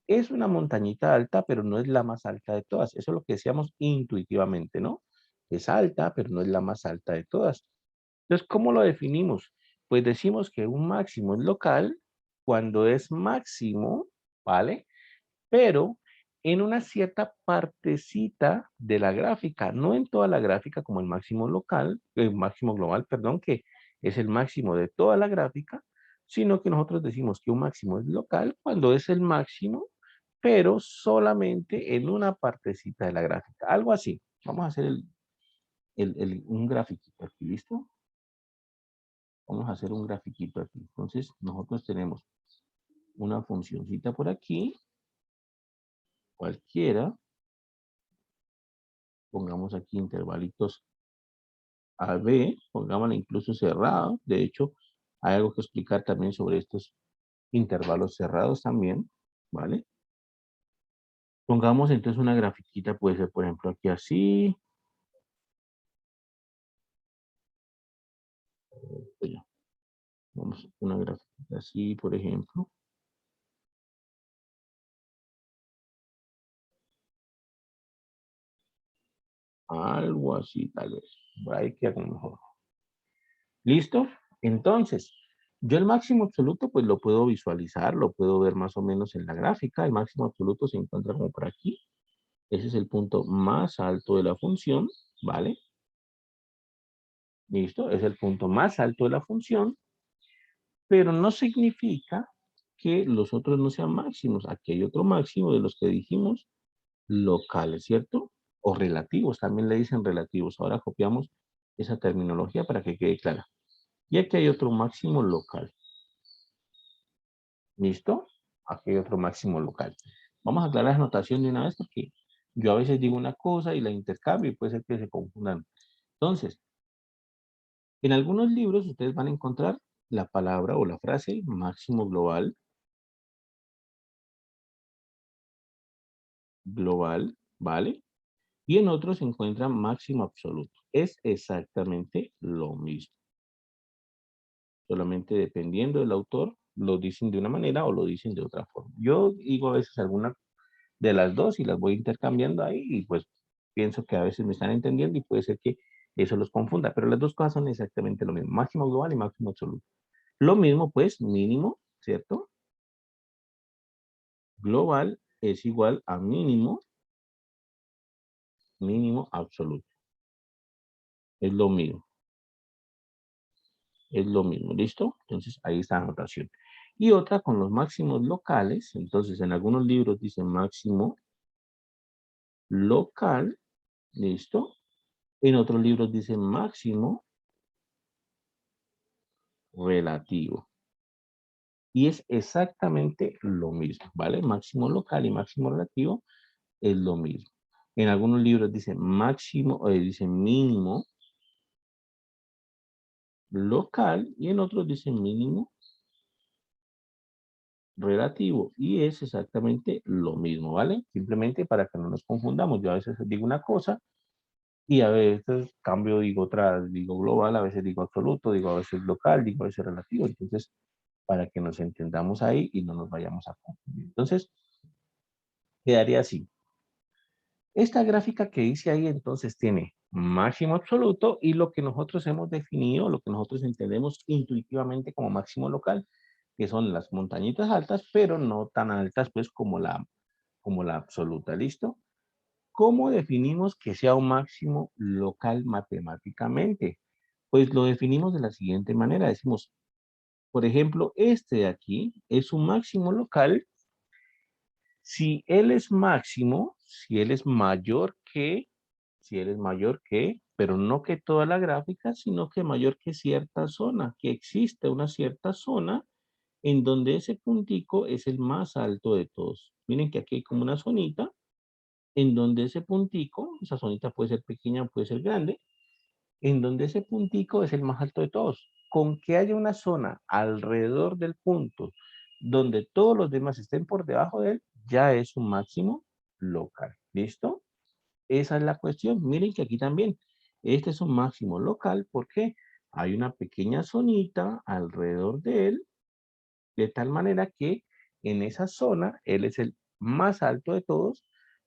es una montañita alta, pero no es la más alta de todas. Eso es lo que decíamos intuitivamente, ¿no? Es alta, pero no es la más alta de todas. Entonces, ¿cómo lo definimos? Pues decimos que un máximo es local cuando es máximo, ¿vale? Pero en una cierta partecita de la gráfica, no en toda la gráfica como el máximo local, el máximo global, perdón, que es el máximo de toda la gráfica, sino que nosotros decimos que un máximo es local cuando es el máximo, pero solamente en una partecita de la gráfica. Algo así. Vamos a hacer un grafiquito aquí, ¿listo? Vamos a hacer un grafiquito aquí. Entonces, nosotros tenemos una funcioncita por aquí, cualquiera. Pongamos aquí intervalitos A, B, pongámosla incluso cerrado. De hecho, hay algo que explicar también sobre estos intervalos cerrados también, ¿vale? Pongamos entonces una grafiquita, puede ser por ejemplo aquí así. Vamos, una grafiquita así, por ejemplo. Algo así, tal vez. Por ahí queda como mejor. ¿Listo? Entonces, yo el máximo absoluto, pues lo puedo visualizar, lo puedo ver más o menos en la gráfica. El máximo absoluto se encuentra como por aquí. Ese es el punto más alto de la función, ¿vale? ¿Listo? Es el punto más alto de la función, pero no significa que los otros no sean máximos. Aquí hay otro máximo de los que dijimos, locales, ¿cierto? O relativos, también le dicen relativos. Ahora copiamos esa terminología para que quede clara. Y aquí hay otro máximo local. ¿Listo? Aquí hay otro máximo local. Vamos a aclarar la notación de una vez porque yo a veces digo una cosa y la intercambio y puede ser que se confundan. Entonces, en algunos libros ustedes van a encontrar la palabra o la frase máximo global, global, ¿vale? Y en otros se encuentra máximo absoluto. Es exactamente lo mismo. Solamente dependiendo del autor, lo dicen de una manera o lo dicen de otra forma. Yo digo a veces alguna de las dos y las voy intercambiando ahí y pues pienso que a veces me están entendiendo y puede ser que eso los confunda, pero las dos cosas son exactamente lo mismo, máximo global y máximo absoluto. Lo mismo pues mínimo, ¿cierto? Global es igual a mínimo, mínimo absoluto. Es lo mismo, es lo mismo, ¿listo? Entonces ahí está la anotación. Y otra con los máximos locales, entonces en algunos libros dice máximo local, ¿listo? En otros libros dice máximo relativo. Y es exactamente lo mismo, ¿vale? Máximo local y máximo relativo es lo mismo. En algunos libros dice máximo, dice mínimo local y en otros dice mínimo relativo y es exactamente lo mismo, ¿vale? Simplemente para que no nos confundamos. Yo a veces digo una cosa y a veces cambio, digo otra, digo global, a veces digo absoluto, digo a veces local, digo a veces relativo. Entonces, para que nos entendamos ahí y no nos vayamos a confundir. Entonces, quedaría así. Esta gráfica que dice ahí entonces tiene máximo absoluto y lo que nosotros hemos definido, lo que nosotros entendemos intuitivamente como máximo local, que son las montañitas altas, pero no tan altas pues como la absoluta, ¿listo? ¿Cómo definimos que sea un máximo local matemáticamente? Pues lo definimos de la siguiente manera. Decimos, por ejemplo, este de aquí es un máximo local si él es máximo, si él es mayor que, si él es mayor que, pero no que toda la gráfica, sino que mayor que cierta zona, que existe una cierta zona en donde ese puntico es el más alto de todos. Miren que aquí hay como una zonita en donde ese puntico, esa zonita puede ser pequeña, puede ser grande, en donde ese puntico es el más alto de todos. Con que haya una zona alrededor del punto donde todos los demás estén por debajo de él, ya es un máximo local. ¿Listo? Esa es la cuestión. Miren que aquí también, este es un máximo local porque hay una pequeña zonita alrededor de él, de tal manera que en esa zona él es el más alto de todos,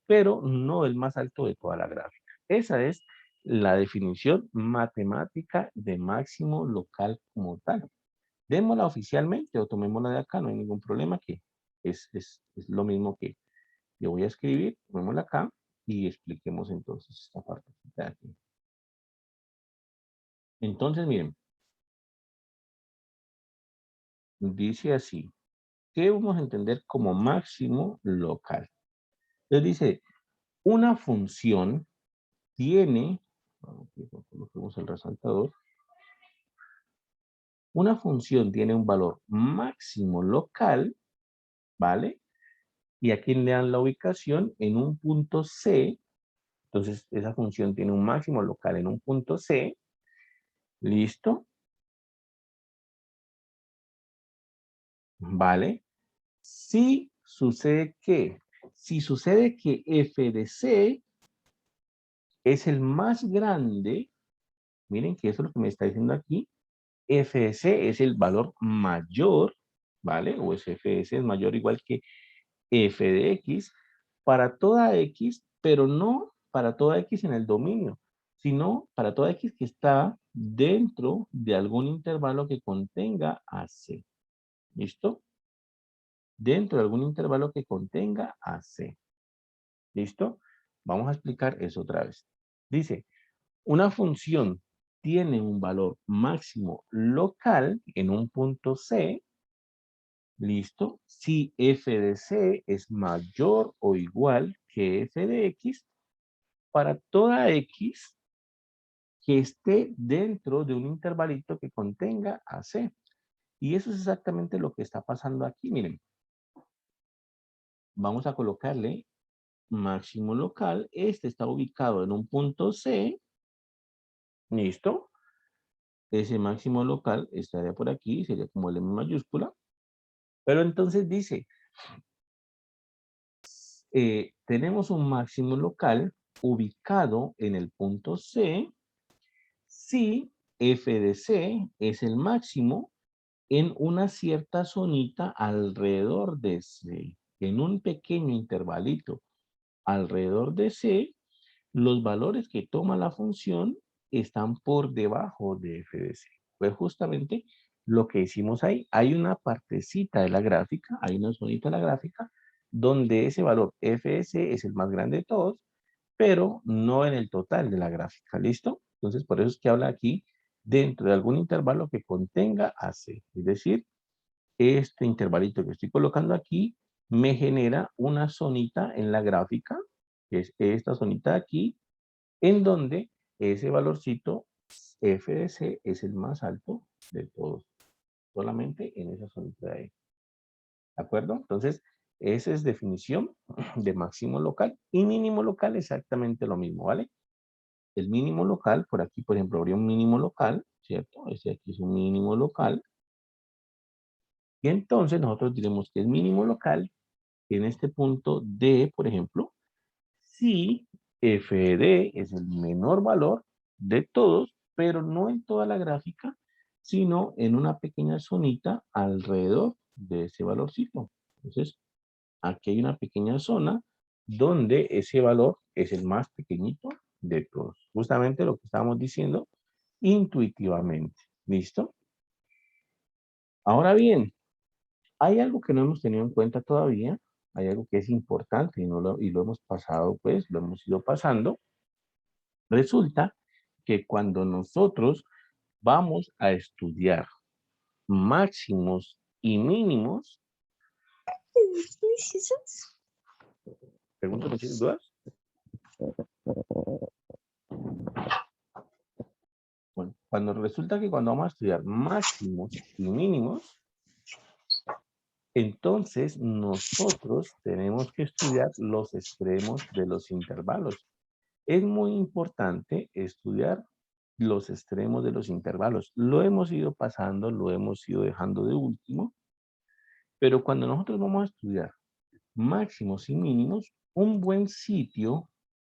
pero no el más alto de toda la gráfica. Esa es la definición matemática de máximo local como tal. Démosla oficialmente o tomémosla de acá, no hay ningún problema que es lo mismo que yo voy a escribir, tomémosla acá y expliquemos entonces esta parte de aquí. Entonces, miren, dice así, ¿qué vamos a entender como máximo local? Entonces dice, una función tiene, coloquemos el resaltador, una función tiene un valor máximo local, ¿vale? Y aquí le dan la ubicación en un punto C, entonces esa función tiene un máximo local en un punto C, ¿listo? ¿Vale? Si sucede que f de C es el más grande, miren que eso es lo que me está diciendo aquí, f de C es el valor mayor, ¿vale? O es f de C es mayor o igual que f de X para toda X, pero no para toda X en el dominio, sino para toda X que está dentro de algún intervalo que contenga a C. ¿Listo? Dentro de algún intervalo que contenga a C. ¿Listo? Vamos a explicar eso otra vez. Dice, una función tiene un valor máximo local en un punto C, ¿listo? Si f de C es mayor o igual que f de X para toda X que esté dentro de un intervalito que contenga a C. Y eso es exactamente lo que está pasando aquí. Miren, vamos a colocarle máximo local. Este está ubicado en un punto C, ¿listo? Ese máximo local estaría por aquí, sería como el M mayúscula. Pero entonces dice, tenemos un máximo local ubicado en el punto C si f de C es el máximo en una cierta zonita alrededor de C, en un pequeño intervalito alrededor de C, los valores que toma la función están por debajo de f de C. Pues justamente lo que hicimos ahí, hay una partecita de la gráfica, hay una zonita de la gráfica, donde ese valor f de C es el más grande de todos, pero no en el total de la gráfica, ¿listo? Entonces, por eso es que habla aquí dentro de algún intervalo que contenga a C. Es decir, este intervalito que estoy colocando aquí me genera una zonita en la gráfica, que es esta zonita de aquí, en donde ese valorcito f de C es el más alto de todos, solamente en esa zonita de ahí. ¿De acuerdo? Entonces, esa es definición de máximo local y mínimo local exactamente lo mismo, ¿vale? El mínimo local, por aquí, por ejemplo, habría un mínimo local, ¿cierto? Este aquí es un mínimo local. Y entonces nosotros diremos que es mínimo local en este punto D, por ejemplo, si f de D es el menor valor de todos, pero no en toda la gráfica, sino en una pequeña zonita alrededor de ese valorcito. Entonces, aquí hay una pequeña zona donde ese valor es el más pequeñito de todos. Justamente lo que estábamos diciendo intuitivamente. ¿Listo? Ahora bien, hay algo que no hemos tenido en cuenta todavía, hay algo que es importante y lo hemos pasado, pues, lo hemos ido pasando. Resulta que cuando nosotros vamos a estudiar máximos y mínimos, ¿preguntas, ¿tienes dudas? Bueno, cuando resulta que cuando vamos a estudiar máximos y mínimos, entonces nosotros tenemos que estudiar los extremos de los intervalos. Es muy importante estudiar los extremos de los intervalos. Lo hemos ido pasando, lo hemos ido dejando de último, pero cuando nosotros vamos a estudiar máximos y mínimos, un buen sitio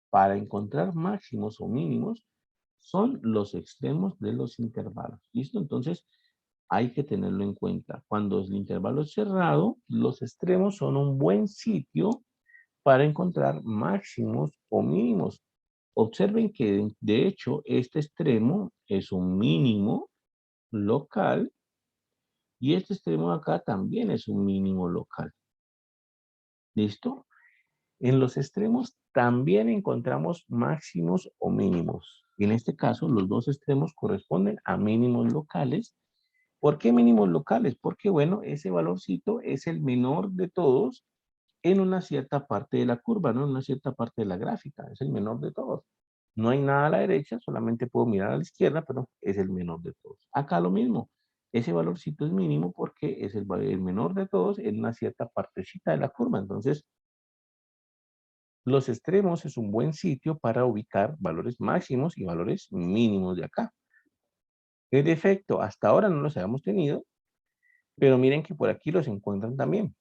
para encontrar máximos o mínimos son los extremos de los intervalos. ¿Listo? Entonces, hay que tenerlo en cuenta. Cuando el intervalo es cerrado, los extremos son un buen sitio para encontrar máximos o mínimos. Observen que, de hecho, este extremo es un mínimo local y este extremo de acá también es un mínimo local. ¿Listo? En los extremos también encontramos máximos o mínimos. Y en este caso, los dos extremos corresponden a mínimos locales. ¿Por qué mínimos locales? Porque, bueno, ese valorcito es el menor de todos en una cierta parte de la curva, ¿no? En una cierta parte de la gráfica. Es el menor de todos. No hay nada a la derecha, solamente puedo mirar a la izquierda, pero es el menor de todos. Acá lo mismo. Ese valorcito es mínimo porque es el menor de todos en una cierta partecita de la curva. Entonces, los extremos es un buen sitio para ubicar valores máximos y valores mínimos de acá. En efecto, hasta ahora no los habíamos tenido, pero miren que por aquí los encuentran también.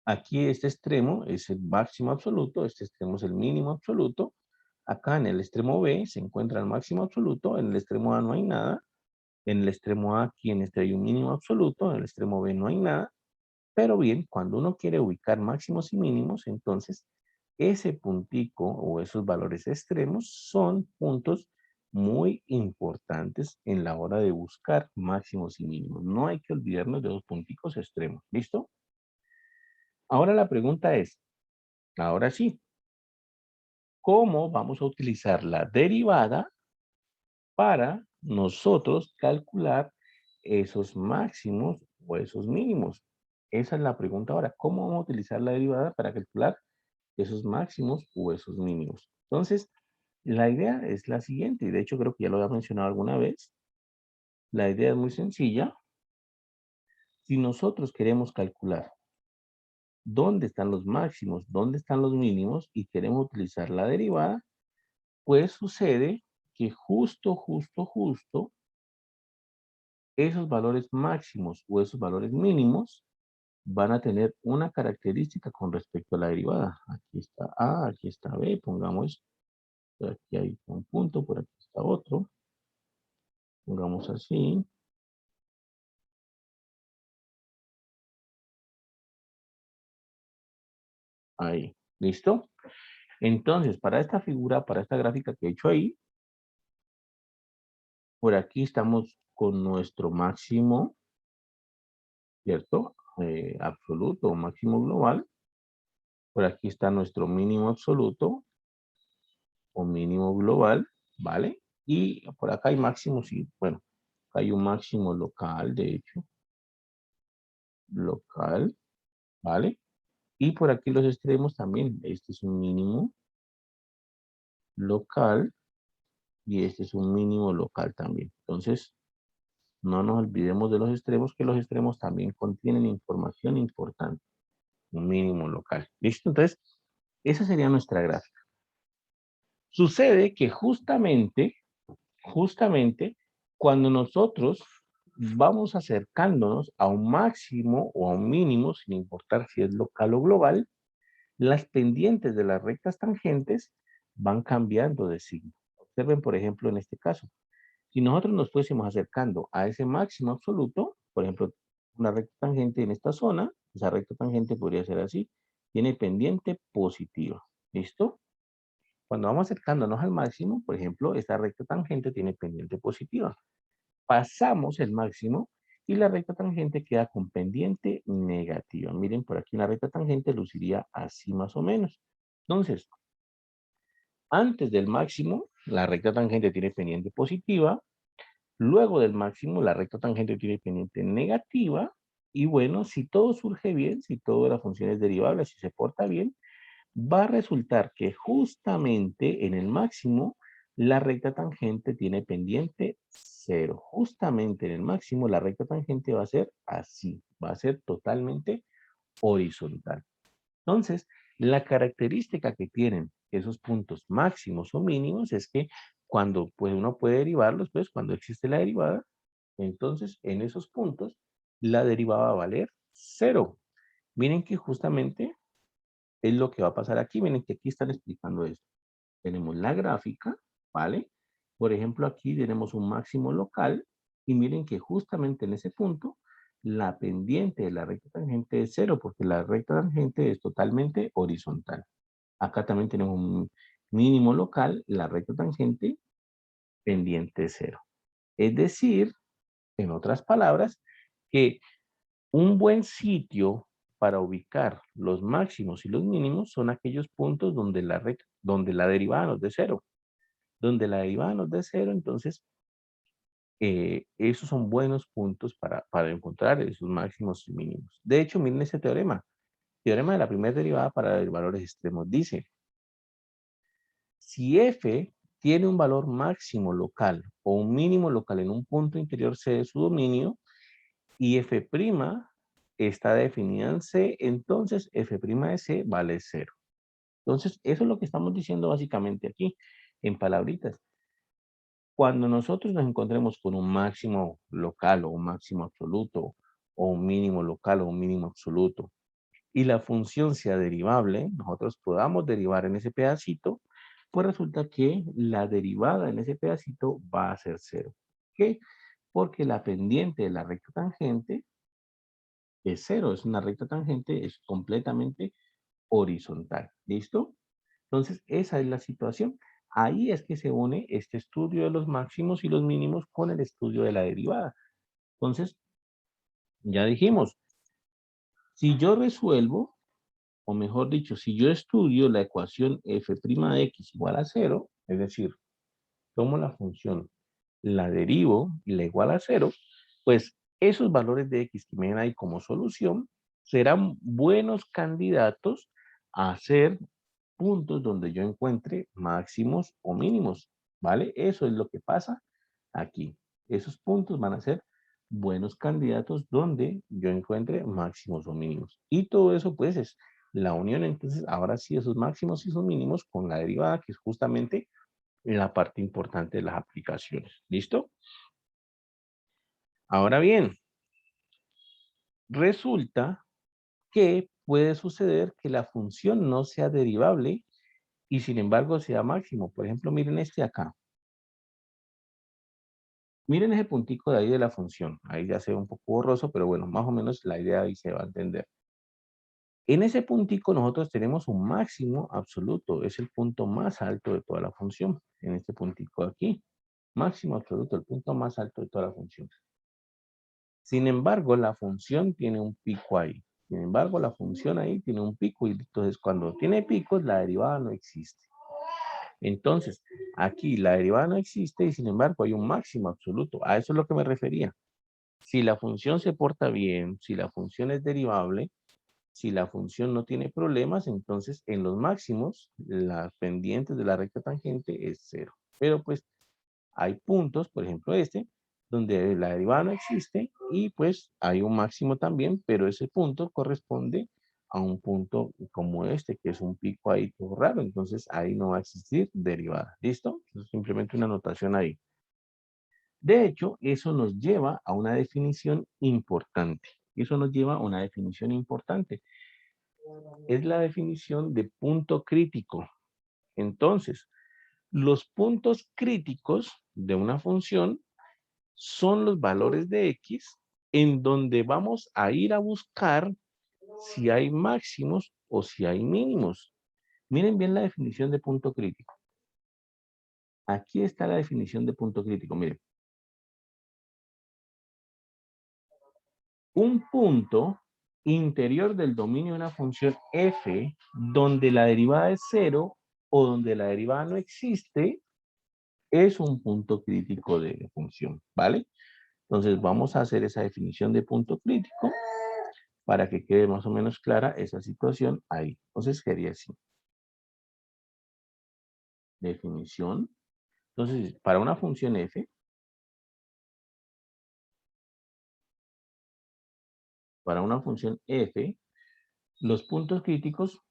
Aquí este extremo es el máximo absoluto, este extremo es el mínimo absoluto. Acá en el extremo B se encuentra el máximo absoluto, en el extremo A no hay nada. En el extremo A aquí en este hay un mínimo absoluto, en el extremo B no hay nada. Pero bien, cuando uno quiere ubicar máximos y mínimos, entonces ese puntico o esos valores extremos son puntos muy importantes en la hora de buscar máximos y mínimos. No hay que olvidarnos de los punticos extremos. ¿Listo? Ahora la pregunta es, ahora sí, ¿cómo vamos a utilizar la derivada para nosotros calcular esos máximos o esos mínimos? Esa es la pregunta ahora. ¿Cómo vamos a utilizar la derivada para calcular esos máximos o esos mínimos? Entonces, la idea es la siguiente, y de hecho creo que ya lo había mencionado alguna vez. La idea es muy sencilla. Si nosotros queremos calcular dónde están los máximos, dónde están los mínimos, y queremos utilizar la derivada, pues sucede que justo, esos valores máximos o esos valores mínimos van a tener una característica con respecto a la derivada. Aquí está A, aquí está B, pongamos, por aquí hay un punto, por aquí está otro. Pongamos así. Ahí, ¿listo? Entonces, para esta figura, para esta gráfica que he hecho ahí, por aquí estamos con nuestro máximo, ¿cierto? Absoluto o máximo global. Por aquí está nuestro mínimo absoluto o mínimo global, ¿vale? Y por acá hay máximos, sí, bueno, acá hay un máximo local, de hecho, local, ¿vale? Y por aquí los extremos también, este es un mínimo local y este es un mínimo local también. Entonces, No nos olvidemos de los extremos, que los extremos también contienen información importante. Un mínimo local. ¿Listo? Entonces, esa sería nuestra gráfica. Sucede que justamente, cuando nosotros vamos acercándonos a un máximo o a un mínimo, sin importar si es local o global, las pendientes de las rectas tangentes van cambiando de signo. Observen, por ejemplo, en este caso, si nosotros nos fuésemos acercando a ese máximo absoluto, por ejemplo, una recta tangente en esta zona, esa recta tangente podría ser así, tiene pendiente positiva. ¿Listo? Cuando vamos acercándonos al máximo, por ejemplo, esta recta tangente tiene pendiente positiva. Pasamos el máximo y la recta tangente queda con pendiente negativa. Miren, por aquí una recta tangente luciría así más o menos. Entonces, antes del máximo, la recta tangente tiene pendiente positiva. Luego del máximo, la recta tangente tiene pendiente negativa. Y bueno, si todo surge bien, si toda la función es derivable, si se porta bien, va a resultar que justamente en el máximo la recta tangente tiene pendiente 0. Justamente en el máximo la recta tangente va a ser así, va a ser totalmente horizontal. Entonces, la característica que tienen esos puntos máximos o mínimos es que cuando pues, uno puede derivarlos, pues cuando existe la derivada, entonces en esos puntos la derivada va a valer 0. Miren que justamente es lo que va a pasar aquí. Miren que aquí están explicando esto. Tenemos la gráfica, ¿vale? Por ejemplo, aquí tenemos un máximo local y miren que justamente en ese punto la pendiente de la recta tangente es 0 porque la recta tangente es totalmente horizontal. Acá también tenemos un mínimo local, la recta tangente pendiente 0. Es decir, en otras palabras, que un buen sitio para ubicar los máximos y los mínimos son aquellos puntos donde la derivada nos dé 0. Donde la derivada nos dé 0, entonces esos son buenos puntos para encontrar esos máximos y mínimos. De hecho, miren ese teorema. Teorema de la primera derivada para los valores extremos. Dice, si f tiene un valor máximo local o un mínimo local en un punto interior C de su dominio, y f' está definida en C, entonces f' de C vale 0. Entonces, eso es lo que estamos diciendo básicamente aquí, en palabritas. Cuando nosotros nos encontremos con un máximo local o un máximo absoluto, o un mínimo local o un mínimo absoluto, y la función sea derivable, nosotros podamos derivar en ese pedacito, pues resulta que la derivada en ese pedacito va a ser 0. ¿Por qué? Porque la pendiente de la recta tangente es 0, es una recta tangente, es completamente horizontal. ¿Listo? Entonces, esa es la situación. Ahí es que se une este estudio de los máximos y los mínimos con el estudio de la derivada. Entonces, ya dijimos, si yo resuelvo, o mejor dicho, si yo estudio la ecuación f' de x igual a 0, es decir, tomo la función, la derivo y la igual a 0, pues esos valores de x que me den ahí como solución serán buenos candidatos a ser puntos donde yo encuentre máximos o mínimos, ¿vale? Eso es lo que pasa aquí. Esos puntos van a ser buenos candidatos donde yo encuentre máximos o mínimos. Y todo eso, pues, es la unión, entonces, ahora sí, esos máximos y esos mínimos con la derivada, que es justamente la parte importante de las aplicaciones. ¿Listo? Ahora bien, resulta que puede suceder que la función no sea derivable y sin embargo sea máximo. Por ejemplo, miren este acá. Miren ese puntico de ahí de la función. Ahí ya se ve un poco borroso, pero bueno, más o menos la idea ahí se va a entender. En ese puntico nosotros tenemos un máximo absoluto. Es el punto más alto de toda la función. En este puntico de aquí. Máximo absoluto, el punto más alto de toda la función. Sin embargo, la función tiene un pico ahí. Sin embargo, la función ahí tiene un pico y entonces cuando tiene picos, la derivada no existe. Entonces, aquí la derivada no existe y sin embargo hay un máximo absoluto. A eso es lo que me refería. Si la función se porta bien, si la función es derivable, si la función no tiene problemas, entonces en los máximos, las pendientes de la recta tangente es 0. Pero pues hay puntos, por ejemplo este, donde la derivada no existe y pues hay un máximo también, pero ese punto corresponde a un punto como este, que es un pico ahí todo raro, entonces ahí no va a existir derivada. ¿Listo? Entonces, simplemente una anotación ahí. De hecho, eso nos lleva a una definición importante. Eso nos lleva a una definición importante. Es la definición de punto crítico. Entonces, los puntos críticos de una función son los valores de X en donde vamos a ir a buscar si hay máximos o si hay mínimos. Miren bien la definición de punto crítico. Aquí está la definición de punto crítico. Miren. Un punto interior del dominio de una función f donde la derivada es cero o donde la derivada no existe es un punto crítico de la función, ¿vale? Entonces vamos a hacer esa definición de punto crítico para que quede más o menos clara esa situación ahí. Entonces sería así. Definición. Entonces, para una función f, los puntos críticos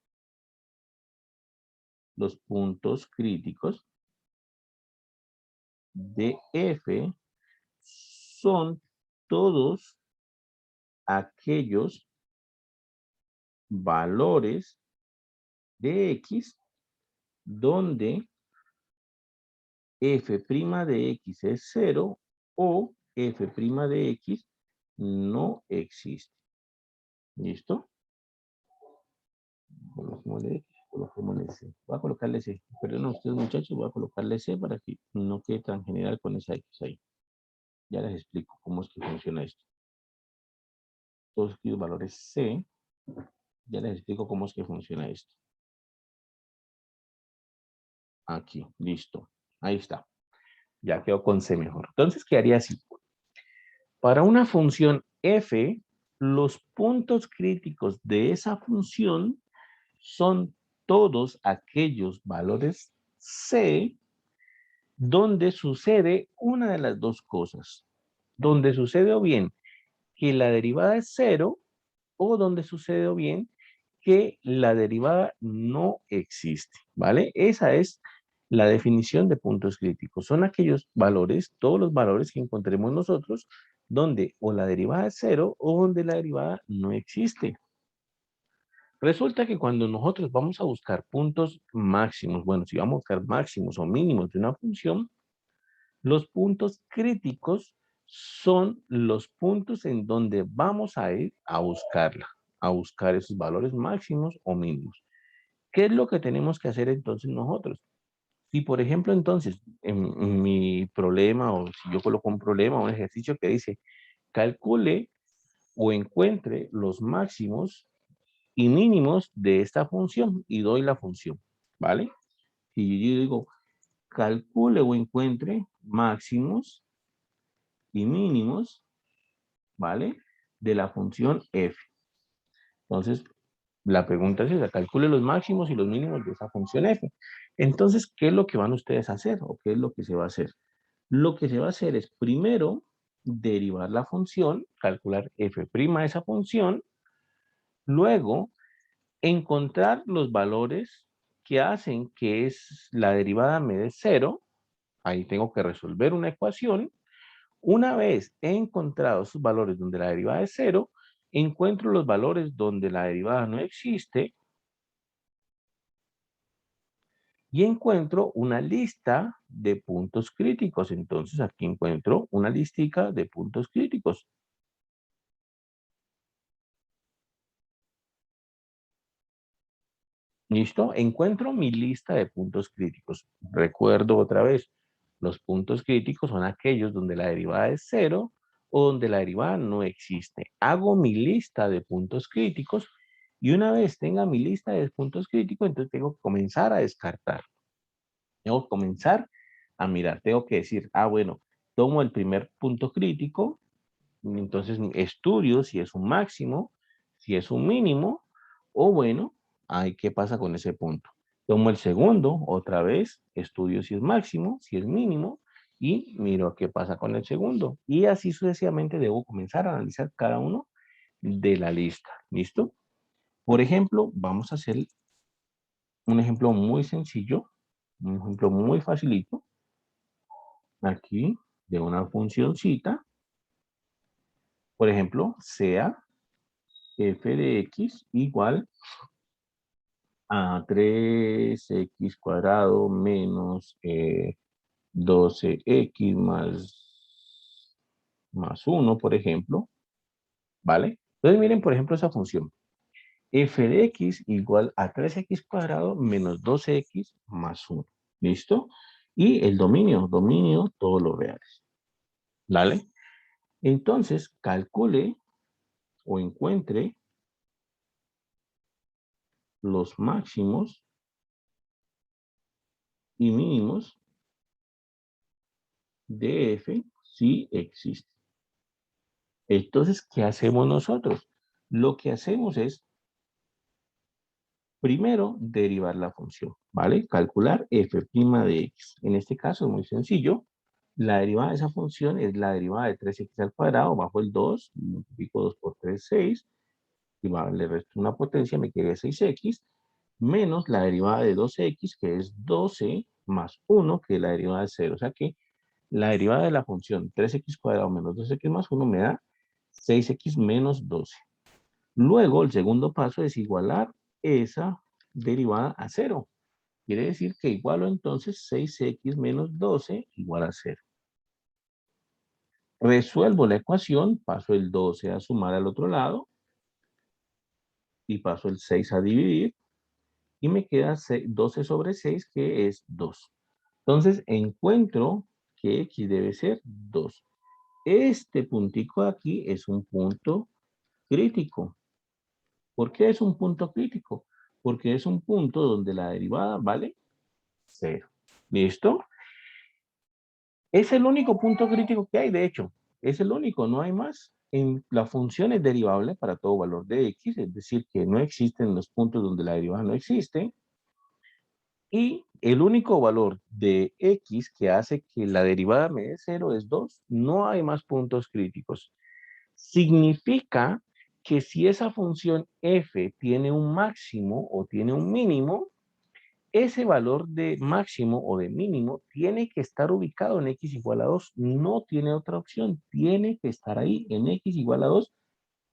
de f son todos aquellos valores de x donde f' de x es 0 o f' de x no existe. ¿Listo? Coloquémosle C. Voy a colocarle C. Perdón a ustedes, muchachos, voy a colocarle C para que no quede tan general con esa X ahí. Ya les explico cómo es que funciona esto. Todos estos valores C, ya les explico cómo es que funciona esto. Aquí, listo. Ahí está. Ya quedó con C mejor. Entonces quedaría así. Para una función f, los puntos críticos de esa función son todos aquellos valores c donde sucede una de las dos cosas. Donde sucede o bien que la derivada es cero o donde sucede o bien que la derivada no existe, ¿vale? Esa es la definición de puntos críticos. Son aquellos valores, todos los valores que encontremos nosotros, donde o la derivada es cero o donde la derivada no existe. Resulta que cuando nosotros vamos a buscar puntos máximos, bueno, si vamos a buscar máximos o mínimos de una función, los puntos críticos son los puntos en donde vamos a ir a buscarla, a buscar esos valores máximos o mínimos. ¿Qué es lo que tenemos que hacer entonces nosotros? Si, por ejemplo, entonces, en mi problema, o si yo coloco un problema, un ejercicio que dice, calcule o encuentre los máximos y mínimos de esta función, y doy la función, ¿vale? Y yo digo, calcule o encuentre máximos y mínimos, ¿vale? De la función f. Entonces, la pregunta es esa, calcule los máximos y los mínimos de esa función f. Entonces, ¿qué es lo que van ustedes a hacer? ¿O qué es lo que se va a hacer? Lo que se va a hacer es primero derivar la función, calcular f' de esa función, luego encontrar los valores que hacen que es la derivada me dé 0. Ahí tengo que resolver una ecuación. Una vez he encontrado esos valores donde la derivada es 0, encuentro los valores donde la derivada no existe y encuentro una lista de puntos críticos. Entonces aquí encuentro una listica de puntos críticos. ¿Listo? Encuentro mi lista de puntos críticos. Recuerdo otra vez, los puntos críticos son aquellos donde la derivada es 0 o donde la derivada no existe. Hago mi lista de puntos críticos y una vez tenga mi lista de puntos críticos, entonces tengo que comenzar a descartar. Tengo que comenzar a mirar. Tengo que decir, bueno, tomo el primer punto crítico, entonces estudio si es un máximo, si es un mínimo, o bueno, ¿qué pasa con ese punto? Tomo el segundo, otra vez, estudio si es máximo, si es mínimo, y miro qué pasa con el segundo. Y así sucesivamente debo comenzar a analizar cada uno de la lista. ¿Listo? Por ejemplo, vamos a hacer un ejemplo muy sencillo, un ejemplo muy facilito, aquí de una funcióncita. Por ejemplo, sea f de x igual a 3x cuadrado menos 12x más 1, por ejemplo, ¿vale? Entonces miren, por ejemplo, esa función. F de x igual a 3x cuadrado menos 12x más 1. ¿Listo? Y el dominio todos los reales. ¿Vale? Entonces, calcule o encuentre los máximos y mínimos de f si existe. Entonces, ¿qué hacemos nosotros? Lo que hacemos es, primero, derivar la función, ¿vale? Calcular f' de x. En este caso es muy sencillo. La derivada de esa función es la derivada de 3x al cuadrado bajo el 2, multiplico 2 por 3, 6, y le resto una potencia, me queda 6x, menos la derivada de 12x, que es 12 más 1, que es la derivada de 0. O sea que la derivada de la función 3x cuadrado menos 2x más 1 me da 6x menos 12. Luego, el segundo paso es igualar esa derivada a 0. Quiere decir que igualo entonces 6x menos 12 igual a 0. Resuelvo la ecuación, paso el 12 a sumar al otro lado y paso el 6 a dividir y me queda 12 sobre 6 que es 2. Entonces encuentro que x debe ser 2. Este puntico de aquí es un punto crítico. ¿Por qué es un punto crítico? Porque es un punto donde la derivada vale 0. ¿Listo? Es el único punto crítico que hay, de hecho. Es el único, no hay más. La función es derivable para todo valor de x, es decir, que no existen los puntos donde la derivada no existe. Y el único valor de x que hace que la derivada me dé 0 es 2. No hay más puntos críticos. Significa que si esa función f tiene un máximo o tiene un mínimo, ese valor de máximo o de mínimo tiene que estar ubicado en x igual a 2. No tiene otra opción. Tiene que estar ahí en x igual a 2.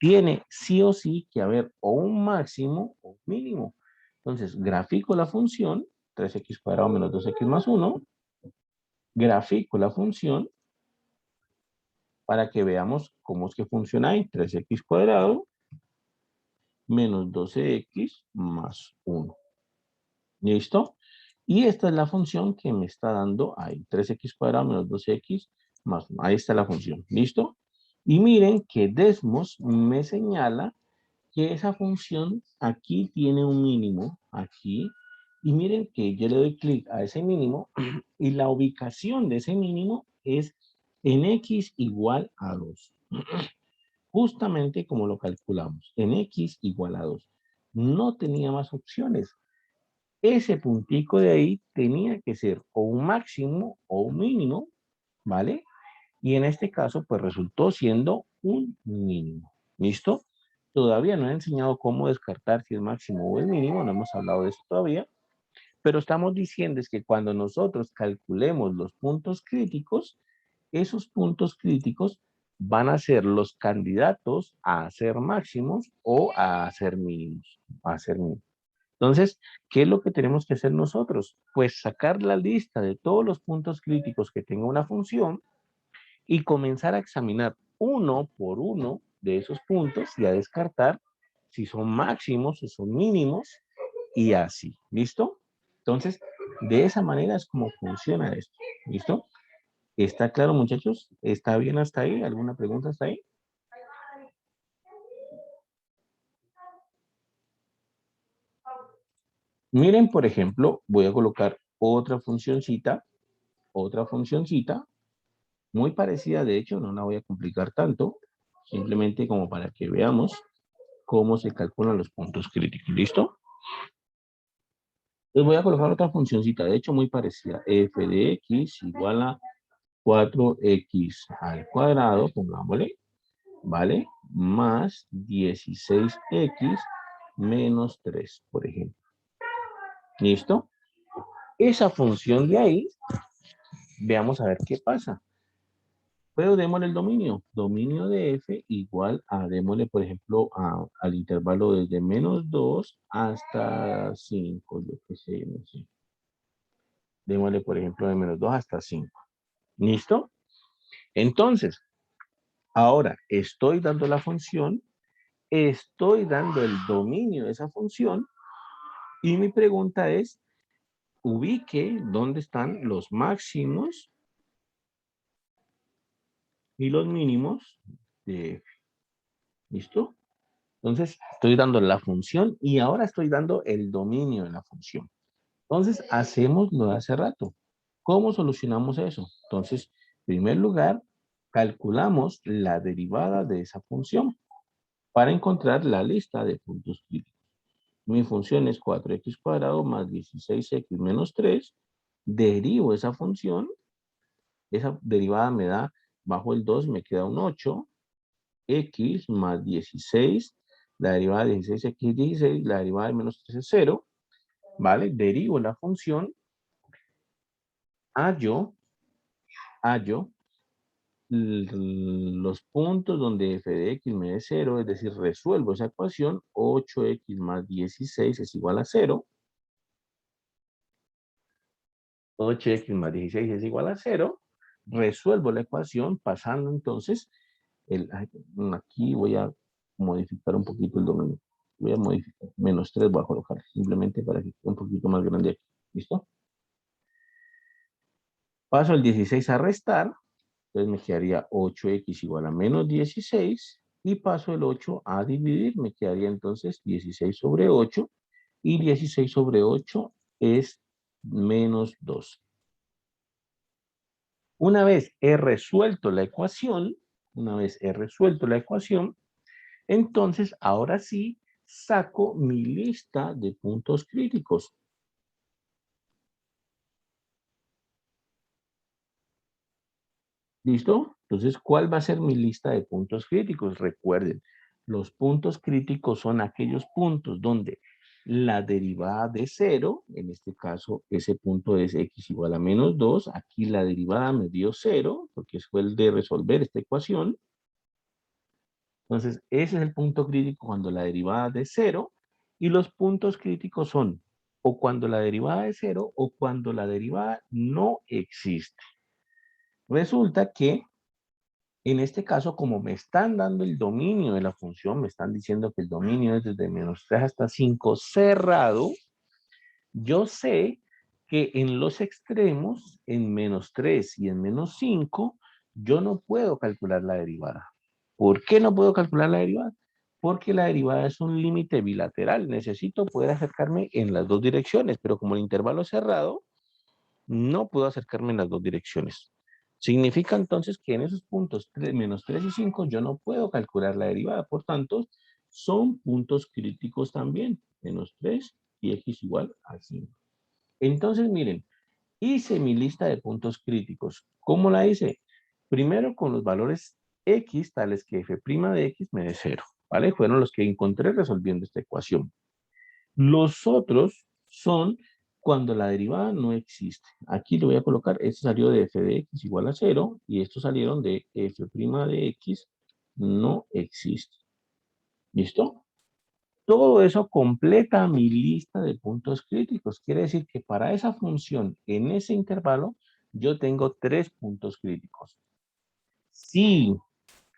Tiene sí o sí que haber o un máximo o un mínimo. Entonces, grafico la función 3x cuadrado menos 2x más 1. Grafico la función para que veamos cómo es que funciona ahí. 3x cuadrado menos 12x más 1. ¿Listo? Y esta es la función que me está dando ahí. 3x cuadrado menos 12x más 1. Ahí está la función. ¿Listo? Y miren que Desmos me señala que esa función aquí tiene un mínimo. Aquí. Y miren que yo le doy clic a ese mínimo y la ubicación de ese mínimo es en x igual a 2. Justamente como lo calculamos. En x igual a 2. No tenía más opciones. Ese puntico de ahí tenía que ser o un máximo o un mínimo, ¿vale? Y en este caso, pues resultó siendo un mínimo. ¿Listo? Todavía no he enseñado cómo descartar si es máximo o es mínimo, no hemos hablado de eso todavía, pero estamos diciendo es que cuando nosotros calculemos los puntos críticos, esos puntos críticos van a ser los candidatos a ser máximos o a ser mínimos. Entonces, ¿qué es lo que tenemos que hacer nosotros? Pues sacar la lista de todos los puntos críticos que tenga una función y comenzar a examinar uno por uno de esos puntos y a descartar si son máximos o son mínimos y así. ¿Listo? Entonces, de esa manera es como funciona esto. ¿Listo? ¿Está claro, muchachos? ¿Está bien hasta ahí? ¿Alguna pregunta hasta ahí? Miren, por ejemplo, voy a colocar otra funcioncita, muy parecida, de hecho, no la voy a complicar tanto, simplemente como para que veamos cómo se calculan los puntos críticos. ¿Listo? Les voy a colocar otra funcioncita, de hecho, muy parecida. F de x igual a 4x al cuadrado, pongámosle, ¿vale? Más 16x menos 3, por ejemplo. ¿Listo? Esa función de ahí, veamos a ver qué pasa. Pero démosle el dominio. Dominio de f igual a, démosle, por ejemplo, al intervalo desde menos 2 hasta 5, yo qué sé, no sé. Démosle, por ejemplo, de menos 2 hasta 5. ¿Listo? Entonces, ahora estoy dando la función, estoy dando el dominio de esa función y mi pregunta es, ubique dónde están los máximos y los mínimos de f. ¿Listo? Entonces, estoy dando la función y ahora estoy dando el dominio de la función. Entonces, hacemos lo de hace rato. ¿Cómo solucionamos eso? Entonces, en primer lugar, calculamos la derivada de esa función para encontrar la lista de puntos críticos. Mi función es 4x cuadrado más 16x menos 3. Derivo esa función. Esa derivada me da, bajo el 2 me queda un 8. X más 16. La derivada de 16x es 16. La derivada de menos 3 es 0. ¿Vale? Derivo la función. Hallo los puntos donde f de x me dé 0, es decir, resuelvo esa ecuación. 8x más 16 es igual a 0. 8x más 16 es igual a 0. Resuelvo la ecuación pasando entonces, aquí voy a modificar un poquito el dominio. Voy a modificar, menos 3 voy a colocar, simplemente para que quede un poquito más grande aquí. ¿Listo? Paso el 16 a restar, entonces me quedaría 8x igual a menos 16, y paso el 8 a dividir, me quedaría entonces 16 sobre 8, y 16 sobre 8 es menos 2. Una vez he resuelto la ecuación, entonces ahora sí saco mi lista de puntos críticos. ¿Listo? Entonces, ¿cuál va a ser mi lista de puntos críticos? Recuerden, los puntos críticos son aquellos puntos donde la derivada de 0, en este caso ese punto es x igual a menos 2, aquí la derivada me dio 0, porque fue el de resolver esta ecuación. Entonces, ese es el punto crítico cuando la derivada es de 0, y los puntos críticos son o cuando la derivada es 0 o cuando la derivada no existe. Resulta que en este caso, como me están dando el dominio de la función, me están diciendo que el dominio es desde menos 3 hasta 5 cerrado, yo sé que en los extremos, en menos 3 y en menos 5, yo no puedo calcular la derivada. ¿Por qué no puedo calcular la derivada? Porque la derivada es un límite bilateral. Necesito poder acercarme en las dos direcciones, pero como el intervalo es cerrado, no puedo acercarme en las dos direcciones. Significa entonces que en esos puntos menos 3 y 5 yo no puedo calcular la derivada. Por tanto, son puntos críticos también. Menos 3 y x igual a 5. Entonces, miren, hice mi lista de puntos críticos. ¿Cómo la hice? Primero con los valores x, tales que f' de x me dé 0. ¿Vale? Fueron los que encontré resolviendo esta ecuación. Los otros son cuando la derivada no existe. Aquí le voy a colocar, este salió de f de x igual a 0 y estos salieron de f' de x no existe. ¿Listo? Todo eso completa mi lista de puntos críticos. Quiere decir que para esa función en ese intervalo yo tengo 3 puntos críticos. Si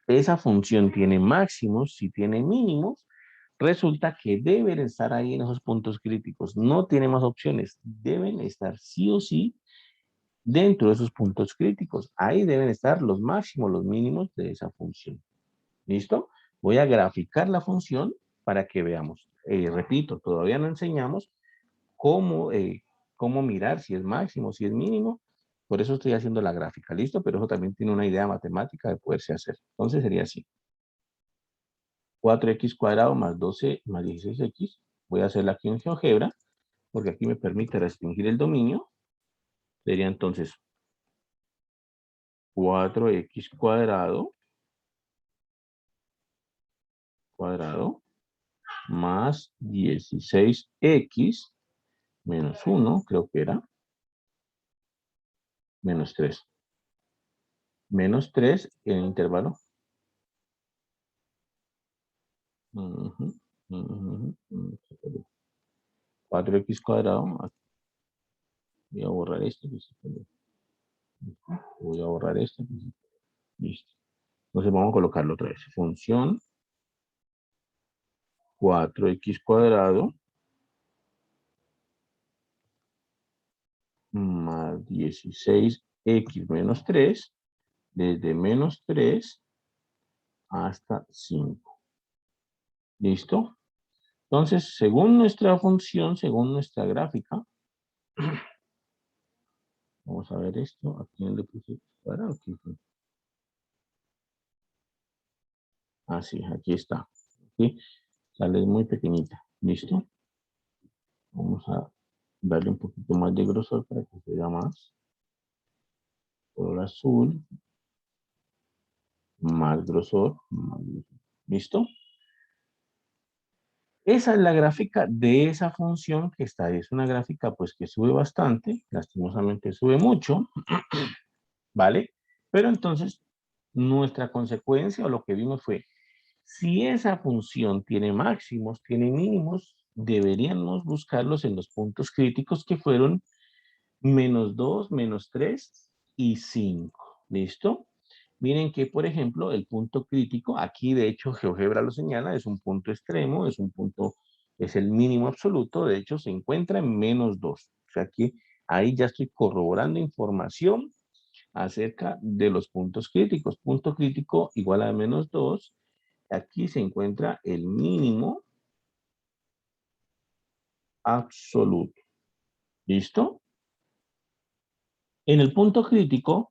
esa función tiene máximos, si tiene mínimos, resulta que deben estar ahí en esos puntos críticos. No tiene más opciones. Deben estar sí o sí dentro de esos puntos críticos. Ahí deben estar los máximos, los mínimos de esa función. ¿Listo? Voy a graficar la función para que veamos. Repito, todavía no enseñamos cómo, cómo mirar si es máximo, si es mínimo. Por eso estoy haciendo la gráfica. ¿Listo? Pero eso también tiene una idea matemática de poderse hacer. Entonces sería así. 4x cuadrado más 12 más 16x. Voy a hacerla aquí en GeoGebra, porque aquí me permite restringir el dominio. Sería entonces 4x cuadrado más 16x menos 1, creo que era, menos 3. Menos 3 en el intervalo. 4x cuadrado. Voy a borrar esto. Voy a borrar esto. Listo. Entonces vamos a colocarlo otra vez. Función 4x cuadrado más 16x menos 3, desde menos 3 hasta 5. ¿Listo? Entonces, según nuestra función, según nuestra gráfica, vamos a ver esto. Aquí le puse cuadrado. Aquí. Ah, sí, aquí está. Aquí sale muy pequeñita. ¿Listo? Vamos a darle un poquito más de grosor para que se vea más. Color azul. Más grosor. ¿Listo? Esa es la gráfica de esa función que está ahí. Es una gráfica pues que sube bastante. Lastimosamente sube mucho. ¿Vale? Pero entonces nuestra consecuencia o lo que vimos fue, si esa función tiene máximos, tiene mínimos, deberíamos buscarlos en los puntos críticos que fueron menos 2, menos 3 y 5. ¿Listo? Miren que, por ejemplo, el punto crítico, aquí de hecho GeoGebra lo señala, es un punto extremo, es un punto, es el mínimo absoluto, de hecho se encuentra en menos 2. O sea que ahí ya estoy corroborando información acerca de los puntos críticos. Punto crítico igual a menos 2. Aquí se encuentra el mínimo absoluto. ¿Listo? En el punto crítico,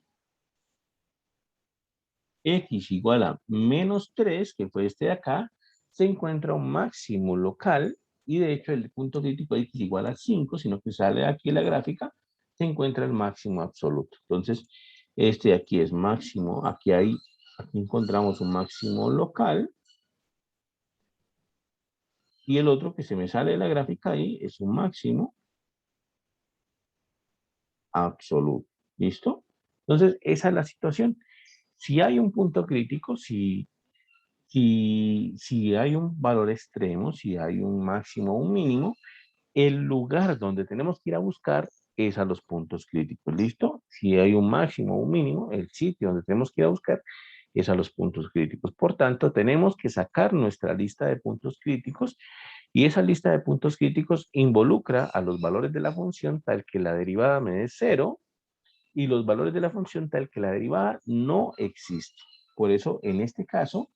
x igual a menos 3, que fue este de acá, se encuentra un máximo local, y de hecho el punto crítico x igual a 5, sino que sale aquí la gráfica, se encuentra el máximo absoluto. Entonces, este de aquí es máximo, aquí encontramos un máximo local, y el otro que se me sale de la gráfica ahí es un máximo absoluto. ¿Listo? Entonces, esa es la situación. Si hay un punto crítico, si hay un valor extremo, si hay un máximo o un mínimo, el lugar donde tenemos que ir a buscar es a los puntos críticos. ¿Listo? Si hay un máximo o un mínimo, el sitio donde tenemos que ir a buscar es a los puntos críticos. Por tanto, tenemos que sacar nuestra lista de puntos críticos y esa lista de puntos críticos involucra a los valores de la función tal que la derivada me dé 0 y los valores de la función tal que la derivada no existe. Por eso, en este caso,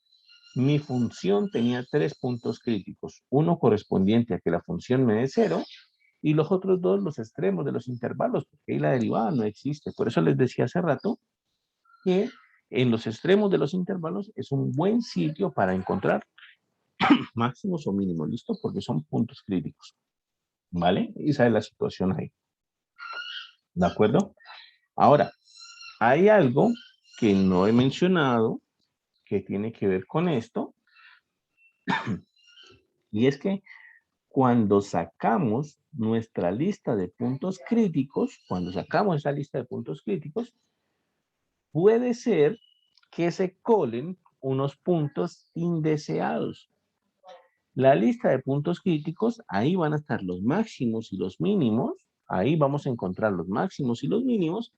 mi función tenía 3 puntos críticos. Uno correspondiente a que la función me dé 0 y los otros dos los extremos de los intervalos, porque ahí la derivada no existe. Por eso les decía hace rato que en los extremos de los intervalos es un buen sitio para encontrar máximos o mínimos, ¿listo? Porque son puntos críticos, ¿vale? Esa es la situación ahí, ¿de acuerdo? Ahora, hay algo que no he mencionado que tiene que ver con esto, y es que cuando sacamos nuestra lista de puntos críticos, cuando sacamos esa lista de puntos críticos, puede ser que se colen unos puntos indeseados. La lista de puntos críticos, ahí van a estar los máximos y los mínimos, ahí vamos a encontrar los máximos y los mínimos,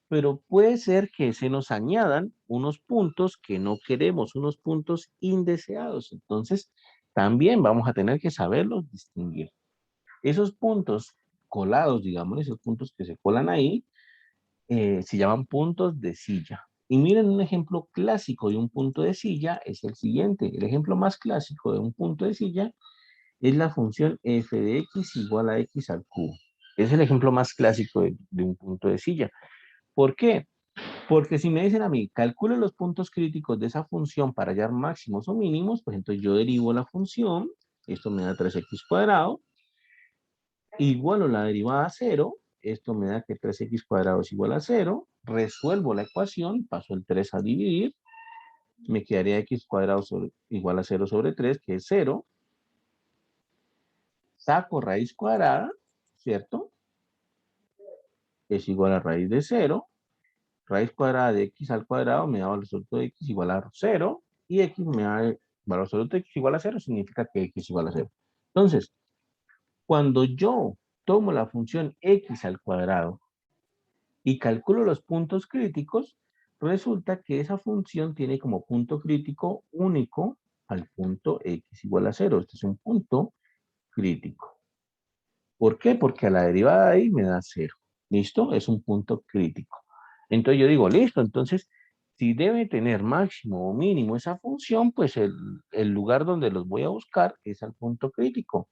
pero puede ser que se nos añadan unos puntos que no queremos, unos puntos indeseados. Entonces, también vamos a tener que saberlos distinguir. Esos puntos colados, digamos, esos puntos que se colan ahí, se llaman puntos de silla. Y miren, un ejemplo clásico de un punto de silla es el siguiente. El ejemplo más clásico de un punto de silla es la función f de x igual a x al cubo. Es el ejemplo más clásico de un punto de silla. ¿Por qué? Porque si me dicen a mí, calcule los puntos críticos de esa función para hallar máximos o mínimos, pues entonces yo derivo la función, esto me da 3x cuadrado, igual a la derivada a 0, esto me da que 3x cuadrado es igual a 0, resuelvo la ecuación, paso el 3 a dividir, me quedaría x cuadrado igual a 0 sobre 3, que es 0. Saco raíz cuadrada, ¿cierto? Es igual a raíz de 0. Raíz cuadrada de x al cuadrado me da valor absoluto de x igual a 0. Y x me da valor absoluto de x igual a 0, significa que x igual a 0. Entonces, cuando yo tomo la función x al cuadrado y calculo los puntos críticos, resulta que esa función tiene como punto crítico único al punto x igual a 0. Este es un punto crítico. ¿Por qué? Porque a la derivada de ahí me da 0. ¿Listo? Es un punto crítico. Entonces yo digo, listo, entonces si debe tener máximo o mínimo esa función, pues el lugar donde los voy a buscar es al punto crítico.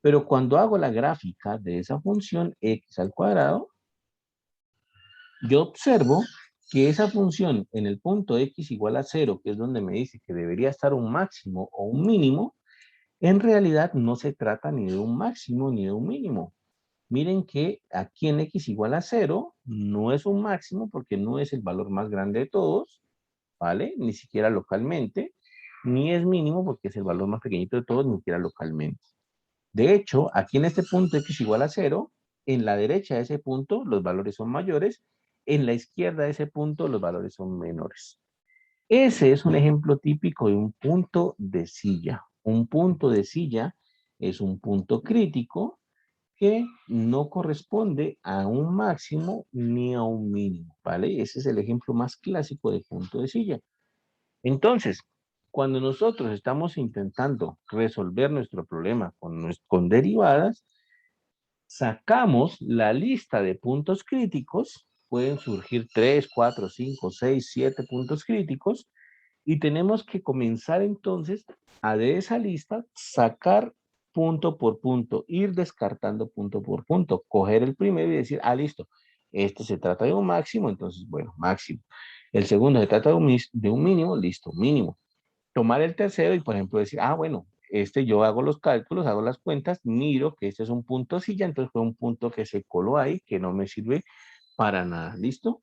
Pero cuando hago la gráfica de esa función x al cuadrado, yo observo que esa función en el punto x igual a 0, que es donde me dice que debería estar un máximo o un mínimo, en realidad no se trata ni de un máximo ni de un mínimo. Miren que aquí en x igual a 0 no es un máximo porque no es el valor más grande de todos, ¿vale? Ni siquiera localmente, ni es mínimo porque es el valor más pequeñito de todos, ni siquiera localmente. De hecho, aquí en este punto x igual a 0, en la derecha de ese punto los valores son mayores, en la izquierda de ese punto los valores son menores. Ese es un ejemplo típico de un punto de silla. Un punto de silla es un punto crítico que no corresponde a un máximo ni a un mínimo, ¿vale? Ese es el ejemplo más clásico de punto de silla. Entonces, cuando nosotros estamos intentando resolver nuestro problema con derivadas, sacamos la lista de puntos críticos, pueden surgir 3, 4, 5, 6, 7 puntos críticos, y tenemos que comenzar entonces a de esa lista sacar punto por punto, ir descartando punto por punto, coger el primero y decir, ah, listo, este se trata de un máximo, entonces, bueno, máximo. El segundo se trata de un mínimo, listo, mínimo. Tomar el tercero y, por ejemplo, decir, ah, bueno, este yo hago los cálculos, hago las cuentas, miro que este es un punto silla, entonces fue un punto que se coló ahí, que no me sirve para nada, ¿listo?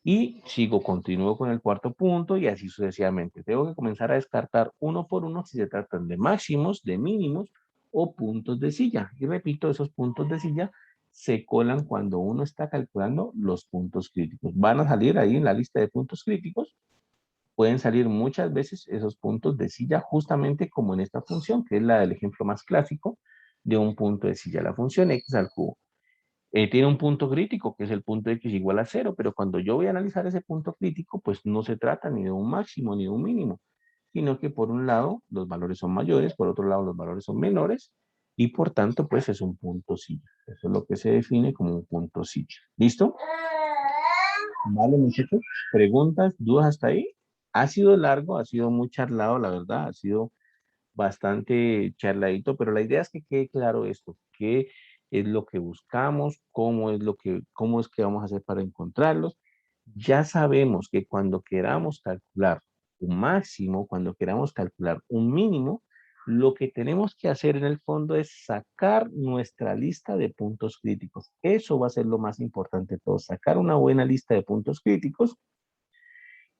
Y sigo, continúo con el cuarto punto y así sucesivamente. Tengo que comenzar a descartar uno por uno si se tratan de máximos, de mínimos o puntos de silla. Y repito, esos puntos de silla se colan cuando uno está calculando los puntos críticos. Van a salir ahí en la lista de puntos críticos. Pueden salir muchas veces esos puntos de silla justamente como en esta función, que es la del ejemplo más clásico de un punto de silla. La función x al cubo. Tiene un punto crítico, que es el punto x igual a 0, pero cuando yo voy a analizar ese punto crítico, pues no se trata ni de un máximo ni de un mínimo, sino que por un lado los valores son mayores, por otro lado los valores son menores, y por tanto, pues es un punto silla. Eso es lo que se define como un punto silla. ¿Listo? Vale, muchachos. ¿Preguntas, dudas hasta ahí? Ha sido largo, ha sido muy charlado, la verdad, ha sido bastante charladito, pero la idea es que quede claro esto, qué es lo que buscamos, cómo es que vamos a hacer para encontrarlos. Ya sabemos que cuando queramos calcular un máximo, cuando queramos calcular un mínimo, lo que tenemos que hacer en el fondo es sacar nuestra lista de puntos críticos. Eso va a ser lo más importante de todo, sacar una buena lista de puntos críticos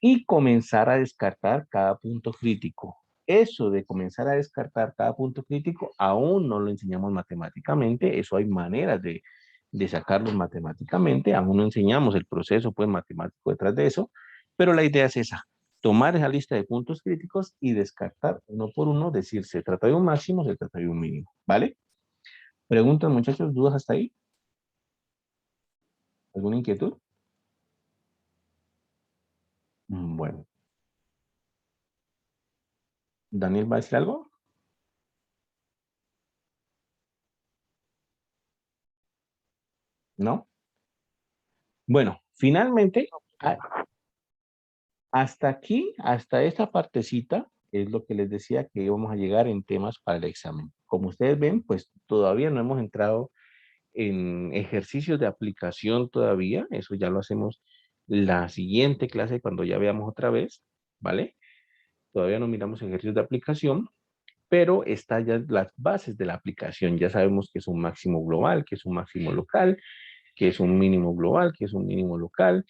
y comenzar a descartar cada punto crítico. Eso de comenzar a descartar cada punto crítico aún no lo enseñamos matemáticamente, eso hay maneras de sacarlo matemáticamente, aún no enseñamos el proceso pues matemático detrás de eso, pero la idea es esa, tomar esa lista de puntos críticos y descartar uno por uno, decir se trata de un máximo, se trata de un mínimo, ¿vale? Preguntas, muchachos, dudas hasta ahí, ¿alguna inquietud? Bueno, ¿Daniel va a decir algo? ¿No? Bueno, finalmente, hasta aquí, hasta esta partecita, es lo que les decía que íbamos a llegar en temas para el examen. Como ustedes ven, pues todavía no hemos entrado en ejercicios de aplicación todavía, eso ya lo hacemos la siguiente clase cuando ya veamos otra vez, ¿vale? Todavía no miramos ejercicios de aplicación, pero está ya las bases de la aplicación. Ya sabemos que es un máximo global, que es un máximo local, que es un mínimo global, que es un mínimo local,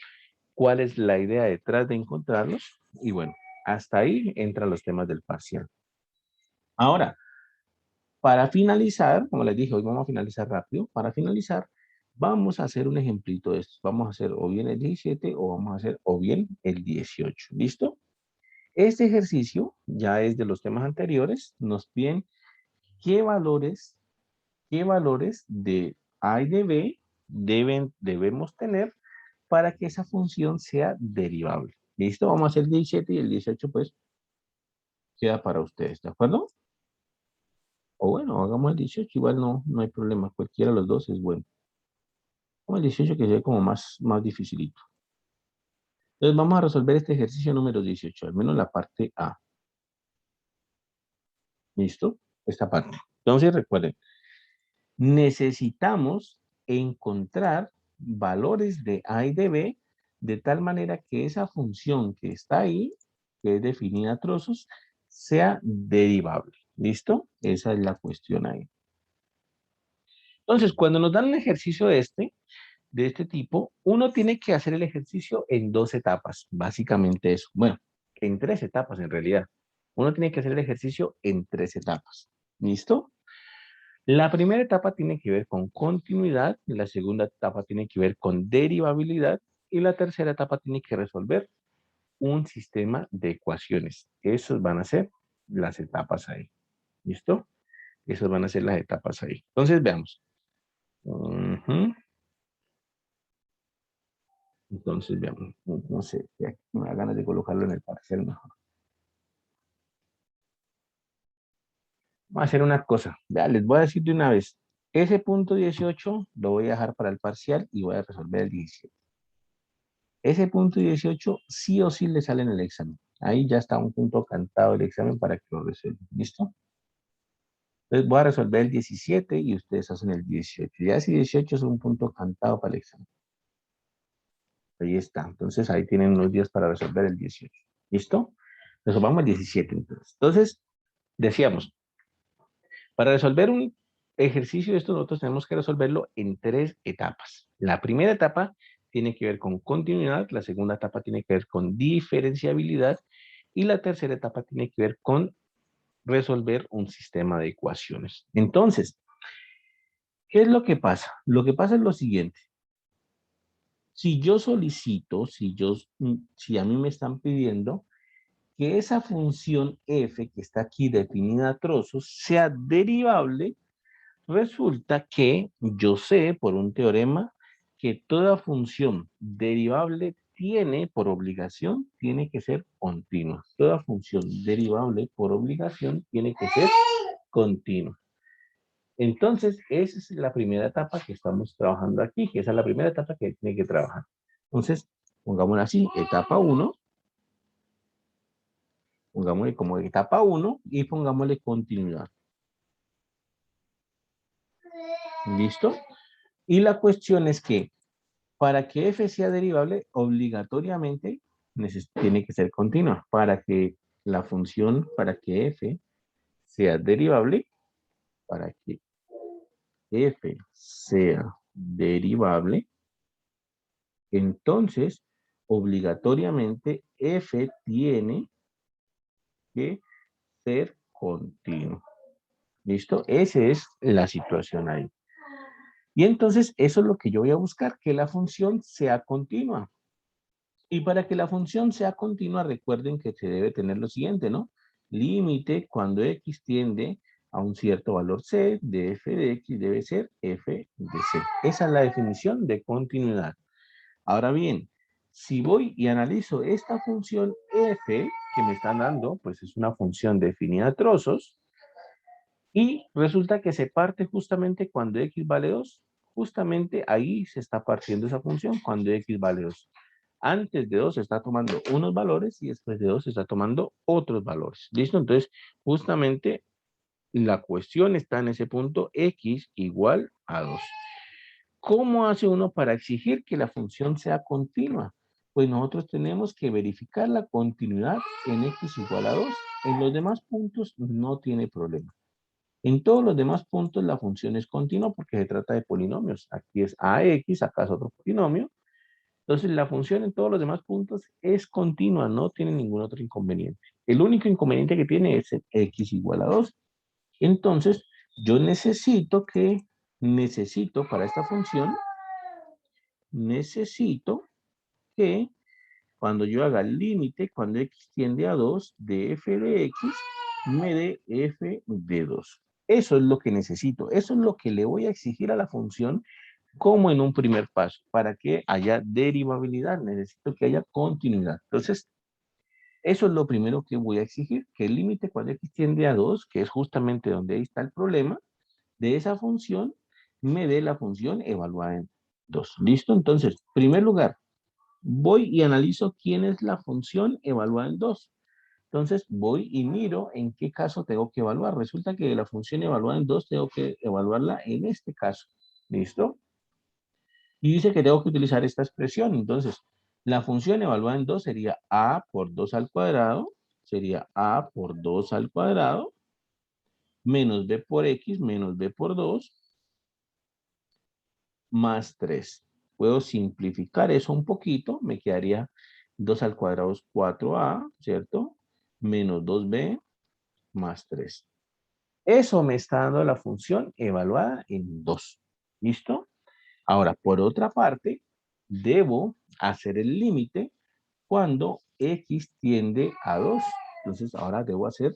cuál es la idea detrás de encontrarlos. Y bueno, hasta ahí entran los temas del parcial. Ahora, para finalizar, como les dije, hoy vamos a finalizar rápido. Para finalizar, vamos a hacer un ejemplito de estos. Vamos a hacer o bien el 17 o vamos a hacer o bien el 18. ¿Listo? Este ejercicio ya es de los temas anteriores. Nos piden qué valores de A y de B debemos tener para que esa función sea derivable. ¿Listo? Vamos a hacer el 17 y el 18 pues queda para ustedes, ¿de acuerdo? O bueno, hagamos el 18, igual no hay problema, cualquiera de los dos es bueno. Como el 18 que sea como más dificilito. Entonces vamos a resolver este ejercicio número 18, al menos la parte A. ¿Listo? Esta parte. Entonces recuerden, necesitamos encontrar valores de A y de B de tal manera que esa función que está ahí, que es definida a trozos, sea derivable. ¿Listo? Esa es la cuestión ahí. Entonces, cuando nos dan un ejercicio de este tipo, uno tiene que hacer el ejercicio en 2 etapas, básicamente eso. Bueno, en 3 etapas en realidad. Uno tiene que hacer el ejercicio en 3 etapas. ¿Listo? La primera etapa tiene que ver con continuidad, la segunda etapa tiene que ver con derivabilidad y la tercera etapa tiene que resolver un sistema de ecuaciones. Esas van a ser las etapas ahí. ¿Listo? Esas van a ser las etapas ahí. Entonces, veamos. Entonces, veamos. No sé, ya me da ganas de colocarlo en el parcial mejor. Vamos a hacer una cosa. Ya, les voy a decir de una vez. Ese punto 18 lo voy a dejar para el parcial y voy a resolver el 17. Ese punto 18 sí o sí le sale en el examen. Ahí ya está un punto cantado del examen para que lo resuelvan. ¿Listo? Entonces voy a resolver el 17 y ustedes hacen el 18. Ya ese 18 es un punto cantado para el examen. Ahí está. Entonces ahí tienen unos días para resolver el 18. ¿Listo? Resolvamos el 17 entonces. Entonces, decíamos, para resolver un ejercicio de estos nosotros tenemos que resolverlo en 3 etapas. La primera etapa tiene que ver con continuidad, la segunda etapa tiene que ver con diferenciabilidad y la tercera etapa tiene que ver con resolver un sistema de ecuaciones. Entonces, ¿qué es lo que pasa? Lo que pasa es lo siguiente. Si yo solicito, si a mí me están pidiendo que esa función f que está aquí definida a trozos sea derivable, resulta que yo sé por un teorema que toda función derivable tiene por obligación, tiene que ser continua. Toda función derivable por obligación tiene que ser continua. Entonces, esa es la primera etapa que estamos trabajando aquí, que esa es la primera etapa que tiene que trabajar. Entonces, pongámosla así, etapa 1, pongámosle como etapa 1 y pongámosle continuidad. ¿Listo? Y la cuestión es que para que f sea derivable, obligatoriamente tiene que ser continua. Para que la función, para que f sea derivable, para que f sea derivable, entonces obligatoriamente f tiene que ser continuo. ¿Listo? Esa es la situación ahí. Y entonces eso es lo que yo voy a buscar, que la función sea continua. Y para que la función sea continua, recuerden que se debe tener lo siguiente, ¿no? Límite cuando x tiende a un cierto valor c, de f de x debe ser f de c. Esa es la definición de continuidad. Ahora bien, si voy y analizo esta función f que me están dando, pues es una función definida a trozos, y resulta que se parte justamente cuando x vale 2. Justamente ahí se está partiendo esa función cuando x vale 2. Antes de 2 se está tomando unos valores y después de 2 se está tomando otros valores. ¿Listo? Entonces, justamente la cuestión está en ese punto x igual a 2. ¿Cómo hace uno para exigir que la función sea continua? Pues nosotros tenemos que verificar la continuidad en x igual a 2. En los demás puntos no tiene problema. En todos los demás puntos la función es continua porque se trata de polinomios. Aquí es ax, acá es otro polinomio. Entonces, la función en todos los demás puntos es continua, no tiene ningún otro inconveniente. El único inconveniente que tiene es el x igual a 2. Entonces, yo necesito para esta función, necesito que cuando yo haga el límite, cuando x tiende a 2 de f de x, me dé f de 2. Eso es lo que necesito. Eso es lo que le voy a exigir a la función como en un primer paso. Para que haya derivabilidad, necesito que haya continuidad. Entonces, eso es lo primero que voy a exigir, que el límite cuando x tiende a 2, que es justamente donde ahí está el problema, de esa función me dé la función evaluada en 2. ¿Listo? Entonces, en primer lugar, voy y analizo quién es la función evaluada en 2. Entonces, voy y miro en qué caso tengo que evaluar. Resulta que la función evaluada en 2 tengo que evaluarla en este caso. ¿Listo? Y dice que tengo que utilizar esta expresión. Entonces, la función evaluada en 2 sería a por 2 al cuadrado, sería a por 2 al cuadrado, menos b por x, menos b por 2, más 3. Puedo simplificar eso un poquito, me quedaría 2 al cuadrado es 4a, ¿cierto? Menos 2b más 3. Eso me está dando la función evaluada en 2. ¿Listo? Ahora, por otra parte, debo hacer el límite cuando x tiende a 2. Entonces, ahora debo hacer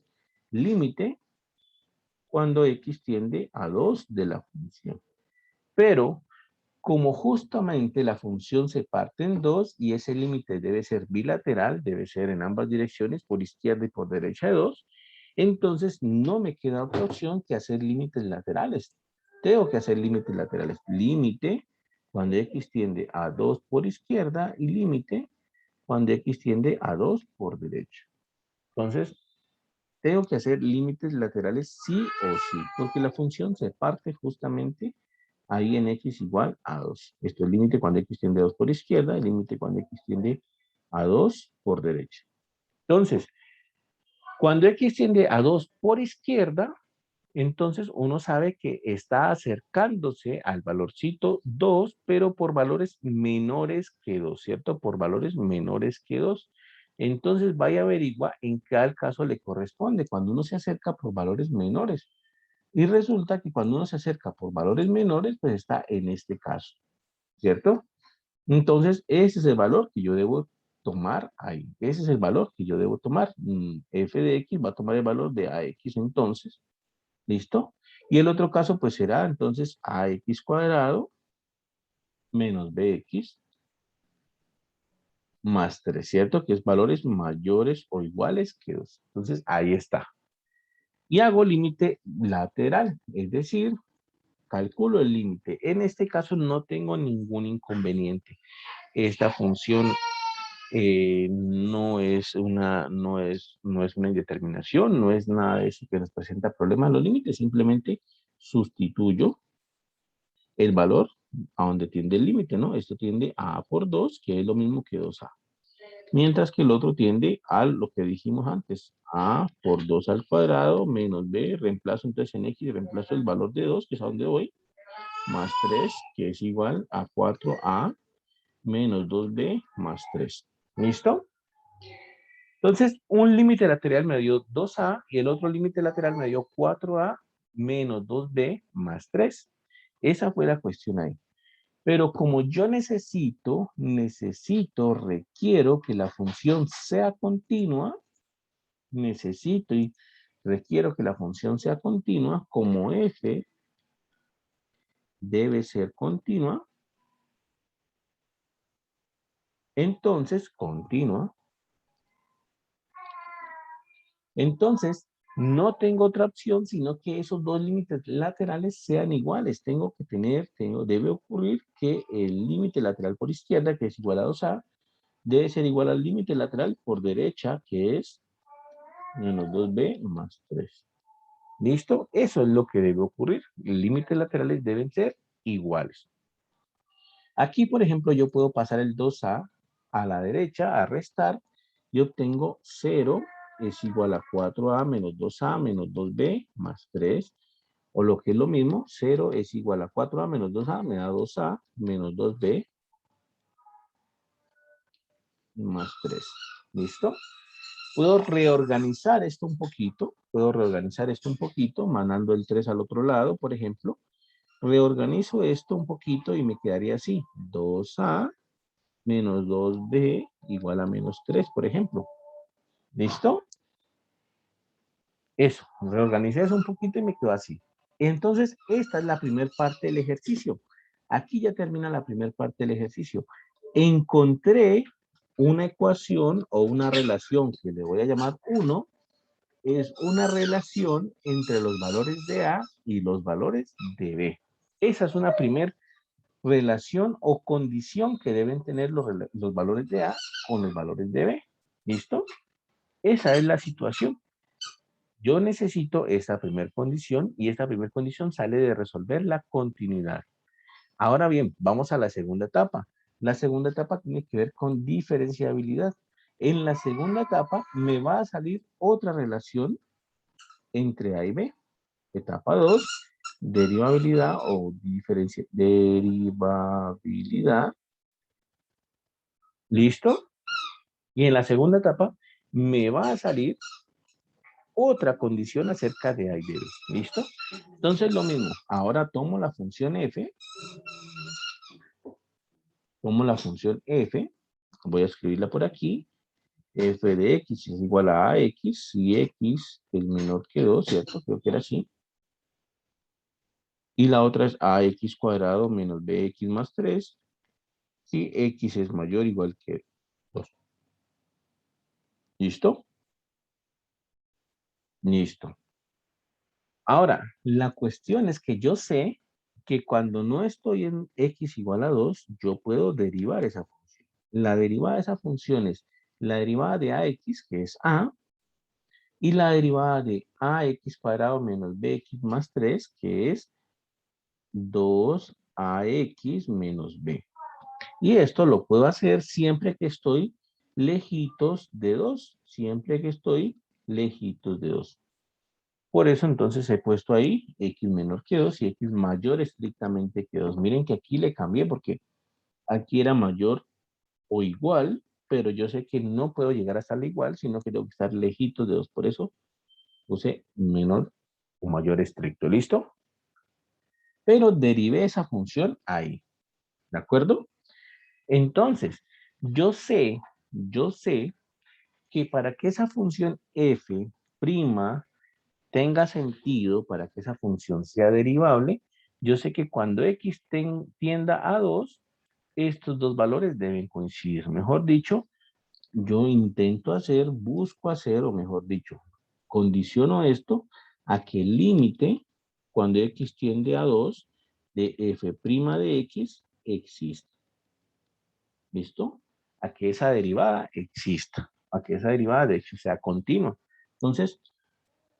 límite cuando x tiende a 2 de la función. Pero, como justamente la función se parte en 2 y ese límite debe ser bilateral, debe ser en ambas direcciones, por izquierda y por derecha de 2, entonces no me queda otra opción que hacer límites laterales. Tengo que hacer límites laterales. Límite cuando x tiende a 2 por izquierda y límite cuando x tiende a 2 por derecha. Entonces, tengo que hacer límites laterales sí o sí, porque la función se parte justamente ahí en x igual a 2. Esto es el límite cuando x tiende a 2 por izquierda, el límite cuando x tiende a 2 por derecha. Entonces, cuando x tiende a 2 por izquierda, entonces uno sabe que está acercándose al valorcito 2, pero por valores menores que 2, ¿cierto? Por valores menores que 2. Entonces vaya a averiguar en qué caso le corresponde cuando uno se acerca por valores menores. Y resulta que cuando uno se acerca por valores menores, pues está en este caso, ¿cierto? Entonces, ese es el valor que yo debo tomar ahí. Ese es el valor que yo debo tomar. F de X va a tomar el valor de AX entonces. ¿Listo? Y el otro caso pues será entonces AX cuadrado menos BX más 3, ¿cierto? Que es valores mayores o iguales que 2. Entonces, ahí está. Y hago límite lateral, es decir, calculo el límite. En este caso no tengo ningún inconveniente. Esta función no es una indeterminación, no es nada de eso que nos presenta problemas. Los límites simplemente sustituyo el valor a donde tiende el límite, ¿no? Esto tiende a por 2, que es lo mismo que 2a. Mientras que el otro tiende a lo que dijimos antes, a por 2 al cuadrado menos b, reemplazo entonces en x, reemplazo el valor de 2, que es a donde voy, más 3, que es igual a 4a menos 2b más 3. ¿Listo? Entonces, un límite lateral me dio 2a y el otro límite lateral me dio 4a menos 2b más 3. Esa fue la cuestión ahí. Pero como yo requiero que la función sea continua, necesito y requiero que la función sea continua, como f debe ser continua, entonces continua. Entonces, no tengo otra opción, sino que esos dos límites laterales sean iguales. Debe ocurrir que el límite lateral por izquierda, que es igual a 2a, debe ser igual al límite lateral por derecha, que es menos 2b más 3. ¿Listo? Eso es lo que debe ocurrir. Los límites laterales deben ser iguales. Aquí, por ejemplo, yo puedo pasar el 2a a la derecha, a restar, y obtengo 0 es igual a 4a menos 2a menos 2b más 3. O lo que es lo mismo, 0 es igual a 4a menos 2a, me da 2a menos 2b más 3. ¿Listo? Puedo reorganizar esto un poquito. Mandando el 3 al otro lado, por ejemplo. Reorganizo esto un poquito y me quedaría así. 2A menos 2B igual a menos 3, por ejemplo. ¿Listo? Eso, reorganicé eso un poquito y me quedó así. Entonces, esta es la primera parte del ejercicio. Aquí ya termina la primera parte del ejercicio. Encontré una ecuación o una relación que le voy a llamar 1. Es una relación entre los valores de A y los valores de B. Esa es una primera relación o condición que deben tener los valores de A con los valores de B. ¿Listo? Esa es la situación. Yo necesito esta primera condición y esta primera condición sale de resolver la continuidad. Ahora bien, vamos a la segunda etapa. La segunda etapa tiene que ver con diferenciabilidad. En la segunda etapa me va a salir otra relación entre A y B. Etapa 2, derivabilidad o derivabilidad. ¿Listo? Y en la segunda etapa me va a salir otra condición acerca de A y de B. ¿Listo? Entonces lo mismo. Ahora tomo la función f. Tomo la función f. Voy a escribirla por aquí. F de x es igual a ax si x es menor que 2, ¿cierto? Creo que era así. Y la otra es ax cuadrado menos bx más 3 si x es mayor o igual que 2. ¿Listo? Listo. Ahora, la cuestión es que yo sé que cuando no estoy en x igual a 2, yo puedo derivar esa función. La derivada de esa función es la derivada de ax, que es a, y la derivada de ax cuadrado menos bx más 3, que es 2ax menos b. Y esto lo puedo hacer siempre que estoy lejitos de 2, siempre que estoy lejitos de 2. Por eso entonces he puesto ahí x menor que 2 y x mayor estrictamente que 2. Miren que aquí le cambié porque aquí era mayor o igual, pero yo sé que no puedo llegar hasta la igual, sino que tengo que estar lejitos de 2. Por eso puse menor o mayor estricto. ¿Listo? Pero derivé esa función ahí. ¿De acuerdo? Entonces, yo sé que para que esa función f' tenga sentido, para que esa función sea derivable, yo sé que cuando x tienda a 2, estos dos valores deben coincidir. Mejor dicho, yo busco hacer, o mejor dicho, condiciono esto a que el límite, cuando x tiende a 2, de f' de x exista. ¿Listo? A que esa derivada exista, a que esa derivada de hecho sea continua. Entonces,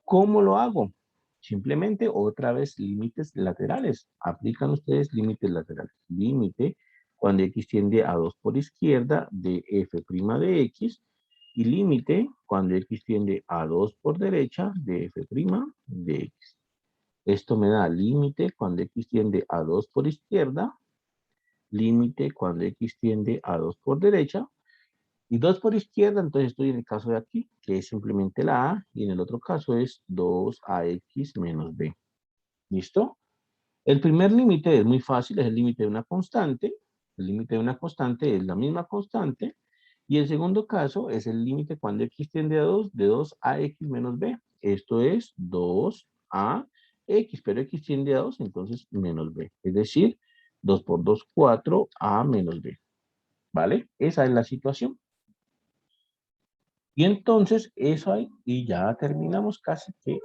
¿cómo lo hago? Simplemente otra vez límites laterales. Aplican ustedes límites laterales. Límite cuando x tiende a 2 por izquierda de f' de x y límite cuando x tiende a 2 por derecha de f' de x. Esto me da límite cuando x tiende a 2 por izquierda, límite cuando x tiende a 2 por derecha y 2 por izquierda, entonces estoy en el caso de aquí, que es simplemente la A, y en el otro caso es 2ax menos b. ¿Listo? El primer límite es muy fácil, es el límite de una constante. El límite de una constante es la misma constante. Y el segundo caso es el límite cuando x tiende a 2, de 2ax menos b. Esto es 2ax, pero x tiende a 2, entonces menos b. Es decir, 2 por 2, 4a menos b. ¿Vale? Esa es la situación. Y entonces eso hay, y ya terminamos casi que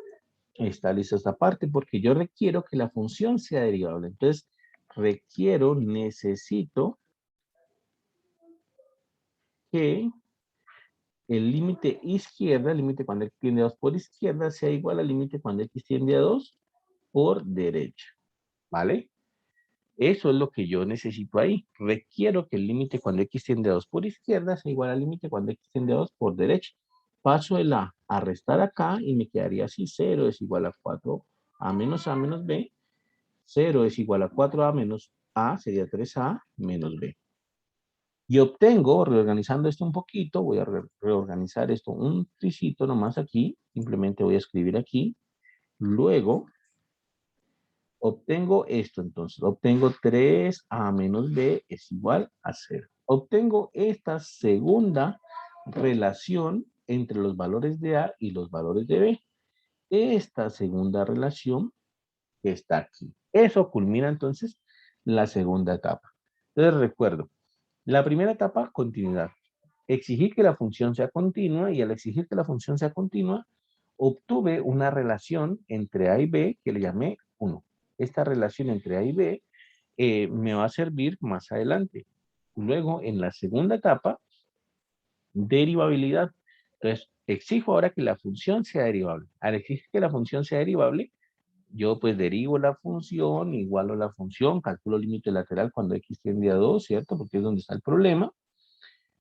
está lista esta parte, porque yo requiero que la función sea derivable. Entonces, necesito que el límite izquierda, el límite cuando x tiende a 2 por izquierda, sea igual al límite cuando x tiende a 2 por derecha. ¿Vale? Eso es lo que yo necesito ahí. Requiero que el límite cuando x tiende a 2 por izquierda sea igual al límite cuando x tiende a 2 por derecha. Paso el a restar acá y me quedaría así. 0 es igual a 4a menos b. 0 es igual a 4a menos a, sería 3a menos b. Y obtengo, reorganizando esto un poquito, voy a reorganizar esto un tricito nomás aquí, simplemente voy a escribir aquí, luego obtengo esto, entonces, obtengo 3a menos b es igual a 0. Obtengo esta segunda relación entre los valores de a y los valores de b. Esta segunda relación está aquí. Eso culmina entonces la segunda etapa. Entonces recuerdo, la primera etapa, continuidad. Exigir que la función sea continua y al exigir que la función sea continua, obtuve una relación entre A y B que le llamé 1. Esta relación entre A y B me va a servir más adelante. Luego, en la segunda etapa, derivabilidad. Entonces, exijo ahora que la función sea derivable. Al exigir que la función sea derivable, yo pues derivo la función, igualo la función, calculo el límite lateral cuando x tiende a 2, ¿cierto? Porque es donde está el problema.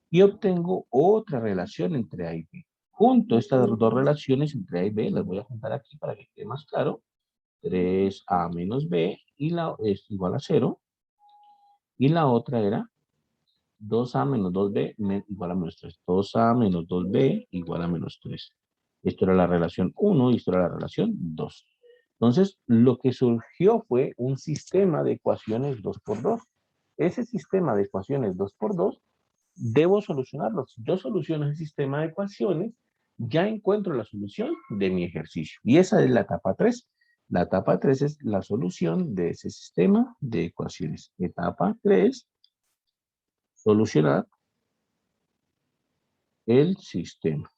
Y obtengo otra relación entre A y B. Junto estas dos relaciones entre A y B, las voy a juntar aquí para que quede más claro. 3a menos b y la es igual a 0. Y la otra era 2a menos 2b igual a menos 3. 2a menos 2b igual a menos 3. Esto era la relación 1 y esto era la relación 2. Entonces, lo que surgió fue un sistema de ecuaciones 2 por 2. Ese sistema de ecuaciones 2 por 2 debo solucionarlo. Si yo soluciono ese sistema de ecuaciones, ya encuentro la solución de mi ejercicio. Y esa es la etapa 3. La etapa 3 es la solución de ese sistema de ecuaciones. Etapa 3, solucionar el sistema.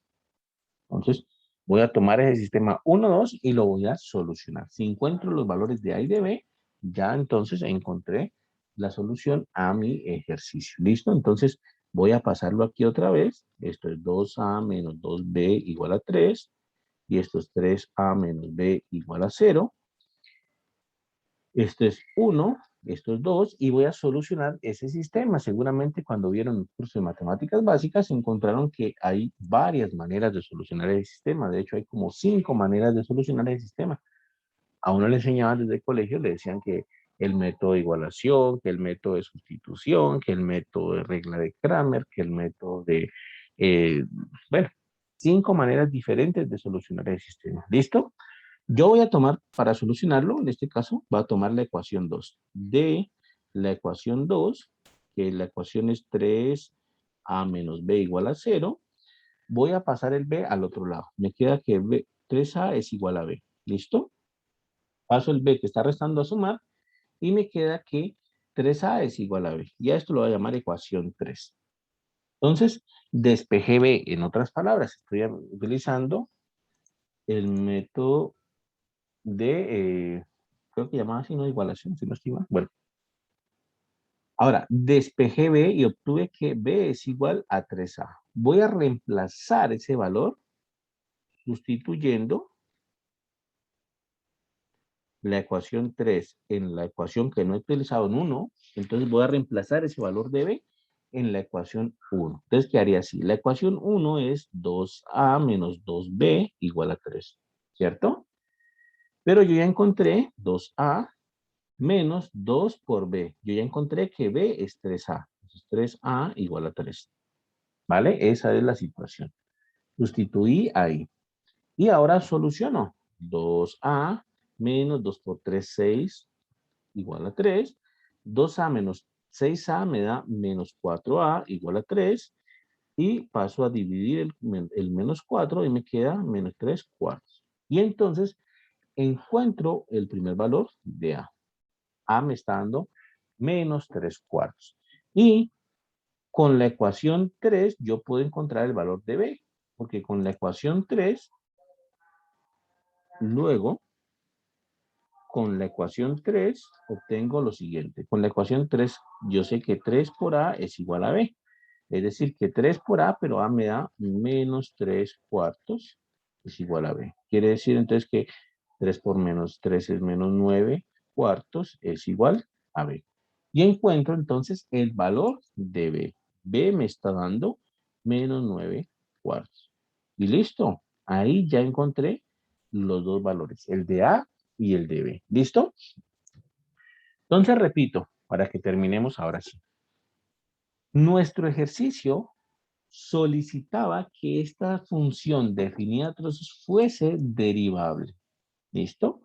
Entonces, voy a tomar ese sistema 1, 2 y lo voy a solucionar. Si encuentro los valores de A y de B, ya entonces encontré la solución a mi ejercicio. ¿Listo? Entonces, voy a pasarlo aquí otra vez. Esto es 2A menos 2B igual a 3. Y esto es 3A menos B igual a 0. Esto es 1, esto es 2, y voy a solucionar ese sistema. Seguramente cuando vieron el curso de matemáticas básicas encontraron que hay varias maneras de solucionar el sistema. De hecho, hay como 5 maneras de solucionar el sistema. A uno le enseñaban desde el colegio, le decían que el método de igualación, que el método de sustitución, que el método de regla de Kramer, que el método de, eh, bueno, 5 maneras diferentes de solucionar el sistema. ¿Listo? Yo voy a tomar, para solucionarlo, en este caso, voy a tomar la ecuación 2. De la ecuación 2, que la ecuación es 3a menos b igual a 0, voy a pasar el b al otro lado. Me queda que 3a es igual a b. ¿Listo? Paso el b que está restando a sumar y me queda que 3a es igual a b. Ya esto lo voy a llamar ecuación 3. Entonces, despejé b. En otras palabras, estoy utilizando el método de, creo que llamaba así, no igualación, si no estoy mal. Bueno, ahora despejé b y obtuve que b es igual a 3a. Voy a reemplazar ese valor sustituyendo la ecuación 3 en la ecuación que no he utilizado en 1. Entonces voy a reemplazar ese valor de b en la ecuación 1. Entonces quedaría así. La ecuación 1 es 2a menos 2b igual a 3, ¿cierto? Pero yo ya encontré 2a menos 2 por b. Yo ya encontré que b es 3a. Entonces 3a igual a 3. ¿Vale? Esa es la situación. Sustituí ahí. Y ahora soluciono. 2a menos 2 por 3, 6 igual a 3. 2a menos 6a me da menos 4a igual a 3. Y paso a dividir el menos 4 y me queda menos 3 cuartos. Y entonces encuentro el primer valor de a. A me está dando menos 3 cuartos. Y con la ecuación 3 yo puedo encontrar el valor de b, porque con la ecuación 3, luego, con la ecuación 3 obtengo lo siguiente. Con la ecuación 3 yo sé que 3 por a es igual a b. Es decir, que 3 por a, pero a me da menos 3 cuartos es igual a b. Quiere decir entonces que 3 por menos 3 es menos 9 cuartos es igual a b. Y encuentro entonces el valor de b. B me está dando menos 9 cuartos. Y listo. Ahí ya encontré los dos valores, el de a y el de b. ¿Listo? Entonces repito, para que terminemos ahora sí. Nuestro ejercicio solicitaba que esta función definida a trozos fuese derivable. ¿Listo?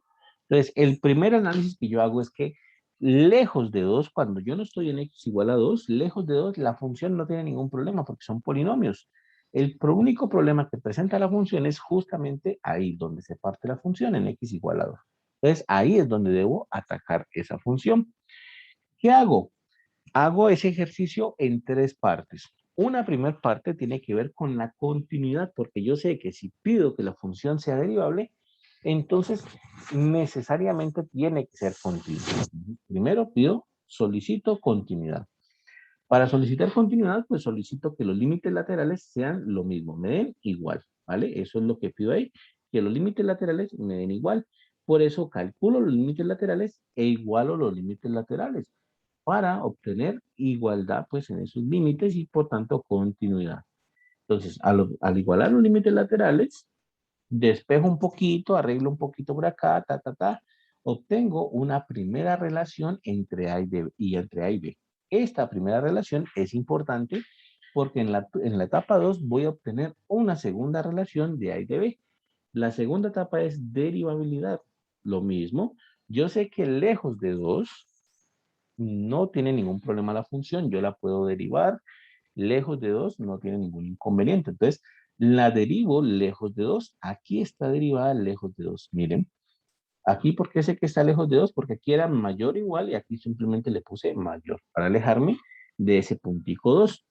Entonces, el primer análisis que yo hago es que lejos de 2, cuando yo no estoy en x igual a 2, lejos de 2, la función no tiene ningún problema porque son polinomios. El único problema que presenta la función es justamente ahí, donde se parte la función en x igual a 2. Entonces, ahí es donde debo atacar esa función. ¿Qué hago? Hago ese ejercicio en 3 partes. Una primera parte tiene que ver con la continuidad, porque yo sé que si pido que la función sea derivable, entonces necesariamente tiene que ser continua. Primero solicito continuidad. Para solicitar continuidad, pues solicito que los límites laterales sean lo mismo, me den igual, ¿vale? Eso es lo que pido ahí, que los límites laterales me den igual. Por eso calculo los límites laterales e igualo los límites laterales para obtener igualdad pues en esos límites y por tanto continuidad. Entonces, al igualar los límites laterales, despejo un poquito, arreglo un poquito por acá, obtengo una primera relación entre A y entre A y B. Esta primera relación es importante porque en la etapa 2 voy a obtener una segunda relación de A y de B. La segunda etapa es derivabilidad. Lo mismo, yo sé que lejos de 2 no tiene ningún problema la función, yo la puedo derivar, lejos de 2 no tiene ningún inconveniente. Entonces, la derivo lejos de 2, aquí está derivada lejos de 2. Miren, aquí, ¿por qué sé que está lejos de 2? Porque aquí era mayor o igual y aquí simplemente le puse mayor para alejarme de ese puntico 2.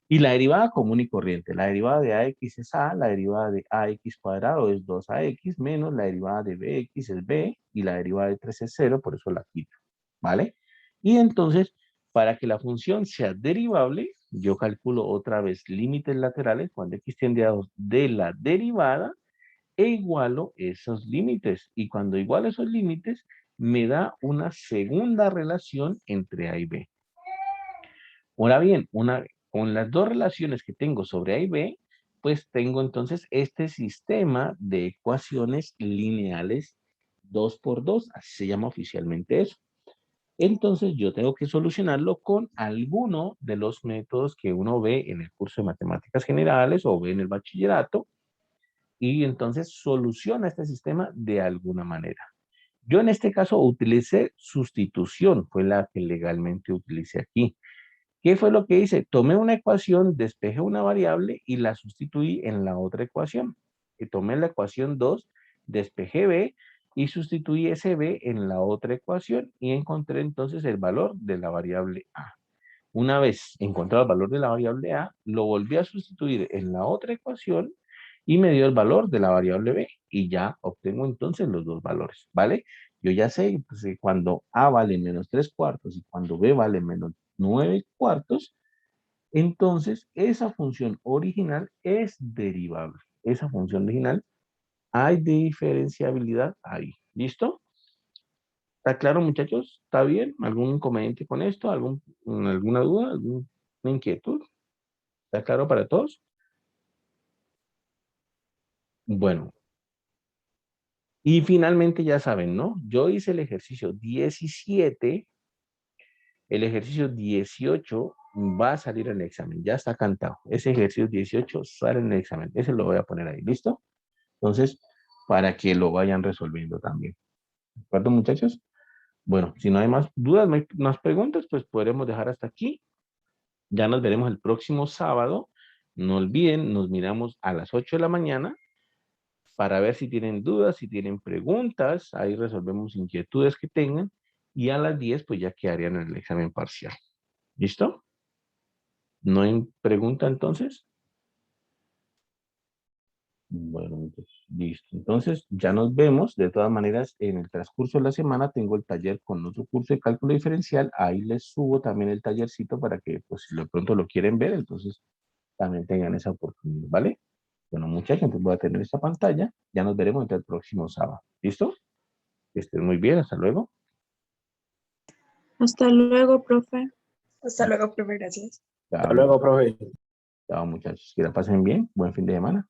Y la derivada común y corriente, la derivada de AX es A, la derivada de AX cuadrado es 2AX, menos la derivada de BX es B, y la derivada de 3 es 0, por eso la quito, ¿vale? Y entonces, para que la función sea derivable, yo calculo otra vez límites laterales cuando X tiende a 2 de la derivada, e igualo esos límites. Y cuando igualo esos límites, me da una segunda relación entre A y B. Ahora bien, con las dos relaciones que tengo sobre A y B, pues tengo entonces este sistema de ecuaciones lineales 2 por 2, así se llama oficialmente eso. Entonces yo tengo que solucionarlo con alguno de los métodos que uno ve en el curso de matemáticas generales o ve en el bachillerato, y entonces soluciona este sistema de alguna manera. Yo en este caso utilicé sustitución, fue la que legalmente utilicé aquí. ¿Qué fue lo que hice? Tomé una ecuación, despejé una variable y la sustituí en la otra ecuación. Y tomé la ecuación 2, despejé b y sustituí ese b en la otra ecuación y encontré entonces el valor de la variable a. Una vez encontrado el valor de la variable a, lo volví a sustituir en la otra ecuación y me dio el valor de la variable b y ya obtengo entonces los dos valores, ¿vale? Yo ya sé pues, que cuando a vale menos 3 cuartos y cuando b vale menos 9 cuartos, entonces esa función original es derivable. Esa función original hay diferenciabilidad ahí. ¿Listo? ¿Está claro, muchachos? ¿Está bien? ¿Algún inconveniente con esto? ¿Alguna duda? ¿Alguna inquietud? ¿Está claro para todos? Bueno, y finalmente ya saben, ¿no? Yo hice el ejercicio 17, el ejercicio 18 va a salir en el examen, ya está cantado. Ese ejercicio 18 sale en el examen, ese lo voy a poner ahí, ¿listo? Entonces, para que lo vayan resolviendo también. ¿De acuerdo, muchachos? Bueno, si no hay más dudas, no hay más preguntas, pues podremos dejar hasta aquí. Ya nos veremos el próximo sábado. No olviden, nos miramos a las 8 de la mañana para ver si tienen dudas, si tienen preguntas. Ahí resolvemos inquietudes que tengan. Y a las 10, pues ya quedarían en el examen parcial. ¿Listo? ¿No hay pregunta entonces? Bueno, entonces, listo. Entonces, ya nos vemos. De todas maneras, en el transcurso de la semana tengo el taller con otro curso de cálculo diferencial. Ahí les subo también el tallercito para que, pues, si de pronto lo quieren ver, entonces también tengan esa oportunidad, ¿vale? Bueno, mucha gente voy a tener esta pantalla. Ya nos veremos el próximo sábado. ¿Listo? Que estén muy bien. Hasta luego. Hasta luego, profe. Hasta luego, profe, gracias. Chao, Hasta luego, profe. chao, muchachos. Que la pasen bien. Buen fin de semana.